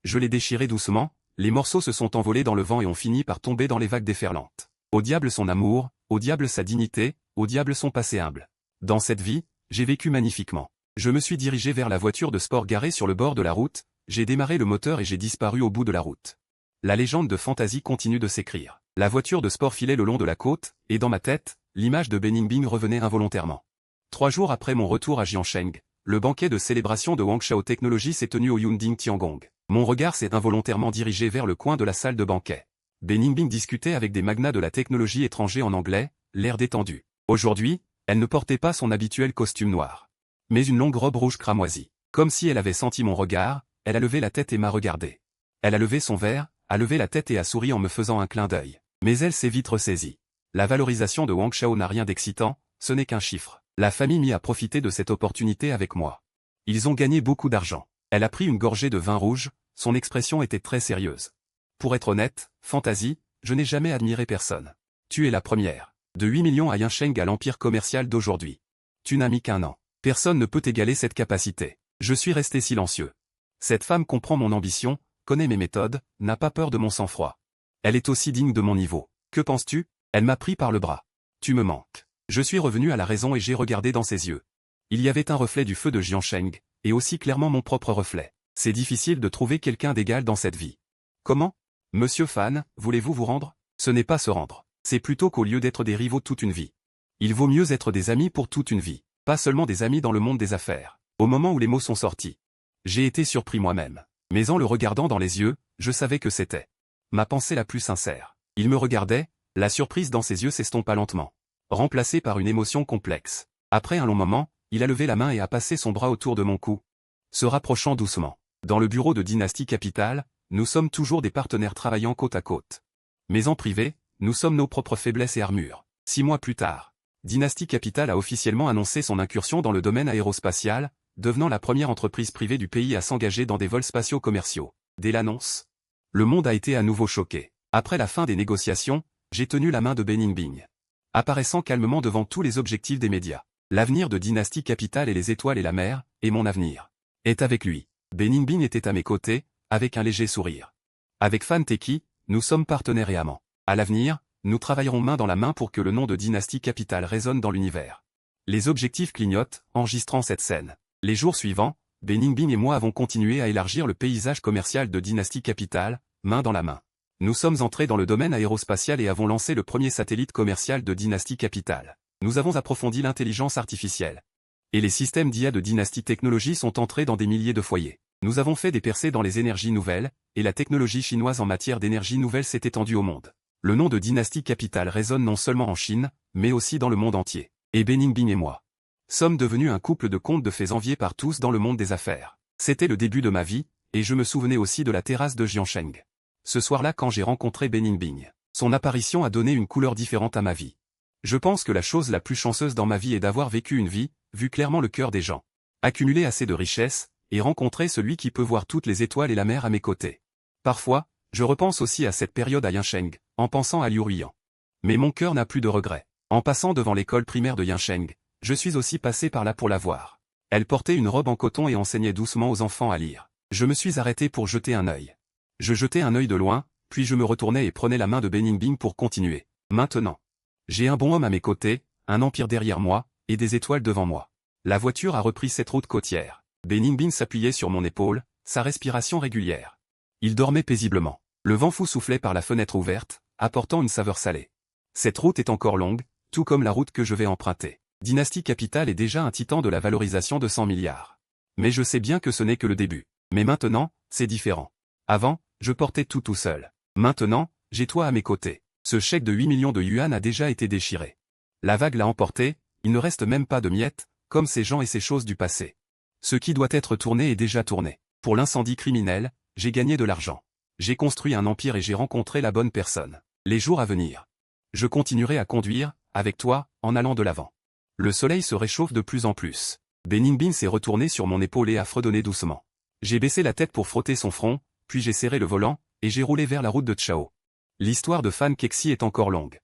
Je l'ai déchiré doucement, les morceaux se sont envolés dans le vent et ont fini par tomber dans les vagues déferlantes. Au diable son amour, au diable sa dignité, au diable son passé humble. Dans cette vie, j'ai vécu magnifiquement. Je me suis dirigé vers la voiture de sport garée sur le bord de la route, j'ai démarré le moteur et j'ai disparu au bout de la route. La légende de Fantasy continue de s'écrire. La voiture de sport filait le long de la côte, et dans ma tête, l'image de Beningbing revenait involontairement. 3 jours après mon retour à Jiancheng, le banquet de célébration de Wangshao Technology s'est tenu au Yunding Tiangong. Mon regard s'est involontairement dirigé vers le coin de la salle de banquet. Beningbing discutait avec des magnats de la technologie étrangers en anglais, l'air détendu. Aujourd'hui, elle ne portait pas son habituel costume noir, mais une longue robe rouge cramoisie. Comme si elle avait senti mon regard, elle a levé la tête et m'a regardé. Elle a levé son verre, a levé la tête et a souri en me faisant un clin d'œil. Mais elle s'est vite ressaisie. La valorisation de Wangshao n'a rien d'excitant, ce n'est qu'un chiffre. La famille m'y a profité de cette opportunité avec moi. Ils ont gagné beaucoup d'argent. Elle a pris une gorgée de vin rouge, son expression était très sérieuse. Pour être honnête, Fantasy, je n'ai jamais admiré personne. Tu es la première. De 8 millions à Yancheng à l'empire commercial d'aujourd'hui. Tu n'as mis qu'1 an. Personne ne peut égaler cette capacité. Je suis resté silencieux. Cette femme comprend mon ambition, connaît mes méthodes, n'a pas peur de mon sang-froid. Elle est aussi digne de mon niveau. Que penses-tu? Elle m'a pris par le bras. Tu me manques. Je suis revenu à la raison et j'ai regardé dans ses yeux. Il y avait un reflet du feu de Jiancheng, et aussi clairement mon propre reflet. C'est difficile de trouver quelqu'un d'égal dans cette vie. Comment? Monsieur Fan, voulez-vous vous rendre? Ce n'est pas se rendre. C'est plutôt qu'au lieu d'être des rivaux toute une vie. Il vaut mieux être des amis pour toute une vie. Pas seulement des amis dans le monde des affaires. Au moment où les mots sont sortis, j'ai été surpris moi-même. Mais en le regardant dans les yeux, je savais que c'était ma pensée la plus sincère. Il me regardait, la surprise dans ses yeux s'estompa lentement, remplacée par une émotion complexe. Après un long moment, il a levé la main et a passé son bras autour de mon cou, se rapprochant doucement. Dans le bureau de Dynasty Capital, nous sommes toujours des partenaires travaillant côte à côte. Mais en privé, nous sommes nos propres faiblesses et armures. 6 mois plus tard, Dynasty Capital a officiellement annoncé son incursion dans le domaine aérospatial, devenant la première entreprise privée du pays à s'engager dans des vols spatiaux commerciaux. Dès l'annonce, le monde a été à nouveau choqué. Après la fin des négociations, j'ai tenu la main de Beningbing, apparaissant calmement devant tous les objectifs des médias. L'avenir de Dynasty Capital et les étoiles et la mer, et mon avenir, est avec lui. Beningbing était à mes côtés, avec un léger sourire. Avec Fan Teki, nous sommes partenaires et amants. À l'avenir, nous travaillerons main dans la main pour que le nom de Dynasty Capital résonne dans l'univers. Les objectifs clignotent, enregistrant cette scène. Les jours suivants, Beningbing et moi avons continué à élargir le paysage commercial de Dynasty Capital, main dans la main. Nous sommes entrés dans le domaine aérospatial et avons lancé le premier satellite commercial de Dynasty Capital. Nous avons approfondi l'intelligence artificielle. Et les systèmes d'IA de Dynasty Technology sont entrés dans des milliers de foyers. Nous avons fait des percées dans les énergies nouvelles, et la technologie chinoise en matière d'énergie nouvelle s'est étendue au monde. Le nom de Dynasty Capital résonne non seulement en Chine, mais aussi dans le monde entier. Et Beningbing et moi Sommes devenus un couple de contes de fées enviés par tous dans le monde des affaires. C'était le début de ma vie, et je me souvenais aussi de la terrasse de Jiansheng. Ce soir-là quand j'ai rencontré Beningbing. Son apparition a donné une couleur différente à ma vie. Je pense que la chose la plus chanceuse dans ma vie est d'avoir vécu une vie, vu clairement le cœur des gens. Accumuler assez de richesses, et rencontrer celui qui peut voir toutes les étoiles et la mer à mes côtés. Parfois, je repense aussi à cette période à Yansheng, en pensant à Liu Ruiyan. Mais mon cœur n'a plus de regrets. En passant devant l'école primaire de Yansheng, je suis aussi passé par là pour la voir. Elle portait une robe en coton et enseignait doucement aux enfants à lire. Je me suis arrêté pour jeter un œil. Je jetais un œil de loin, puis je me retournais et prenais la main de Beningbing pour continuer. Maintenant. J'ai un bon homme à mes côtés, un empire derrière moi, et des étoiles devant moi. La voiture a repris cette route côtière. Beningbing s'appuyait sur mon épaule, sa respiration régulière. Il dormait paisiblement. Le vent fou soufflait par la fenêtre ouverte, apportant une saveur salée. Cette route est encore longue, tout comme la route que je vais emprunter. Dynasty Capital est déjà un titan de la valorisation de 100 milliards. Mais je sais bien que ce n'est que le début. Mais maintenant, c'est différent. Avant, je portais tout seul. Maintenant, j'ai toi à mes côtés. Ce chèque de 8 millions de yuan a déjà été déchiré. La vague l'a emporté, il ne reste même pas de miettes, comme ces gens et ces choses du passé. Ce qui doit être tourné est déjà tourné. Pour l'incendie criminel, j'ai gagné de l'argent. J'ai construit un empire et j'ai rencontré la bonne personne. Les jours à venir. Je continuerai à conduire, avec toi, en allant de l'avant. Le soleil se réchauffe de plus en plus. Beningbing s'est retourné sur mon épaule et a fredonné doucement. J'ai baissé la tête pour frotter son front, puis j'ai serré le volant, et j'ai roulé vers la route de Chao. L'histoire de Fan Kexi est encore longue.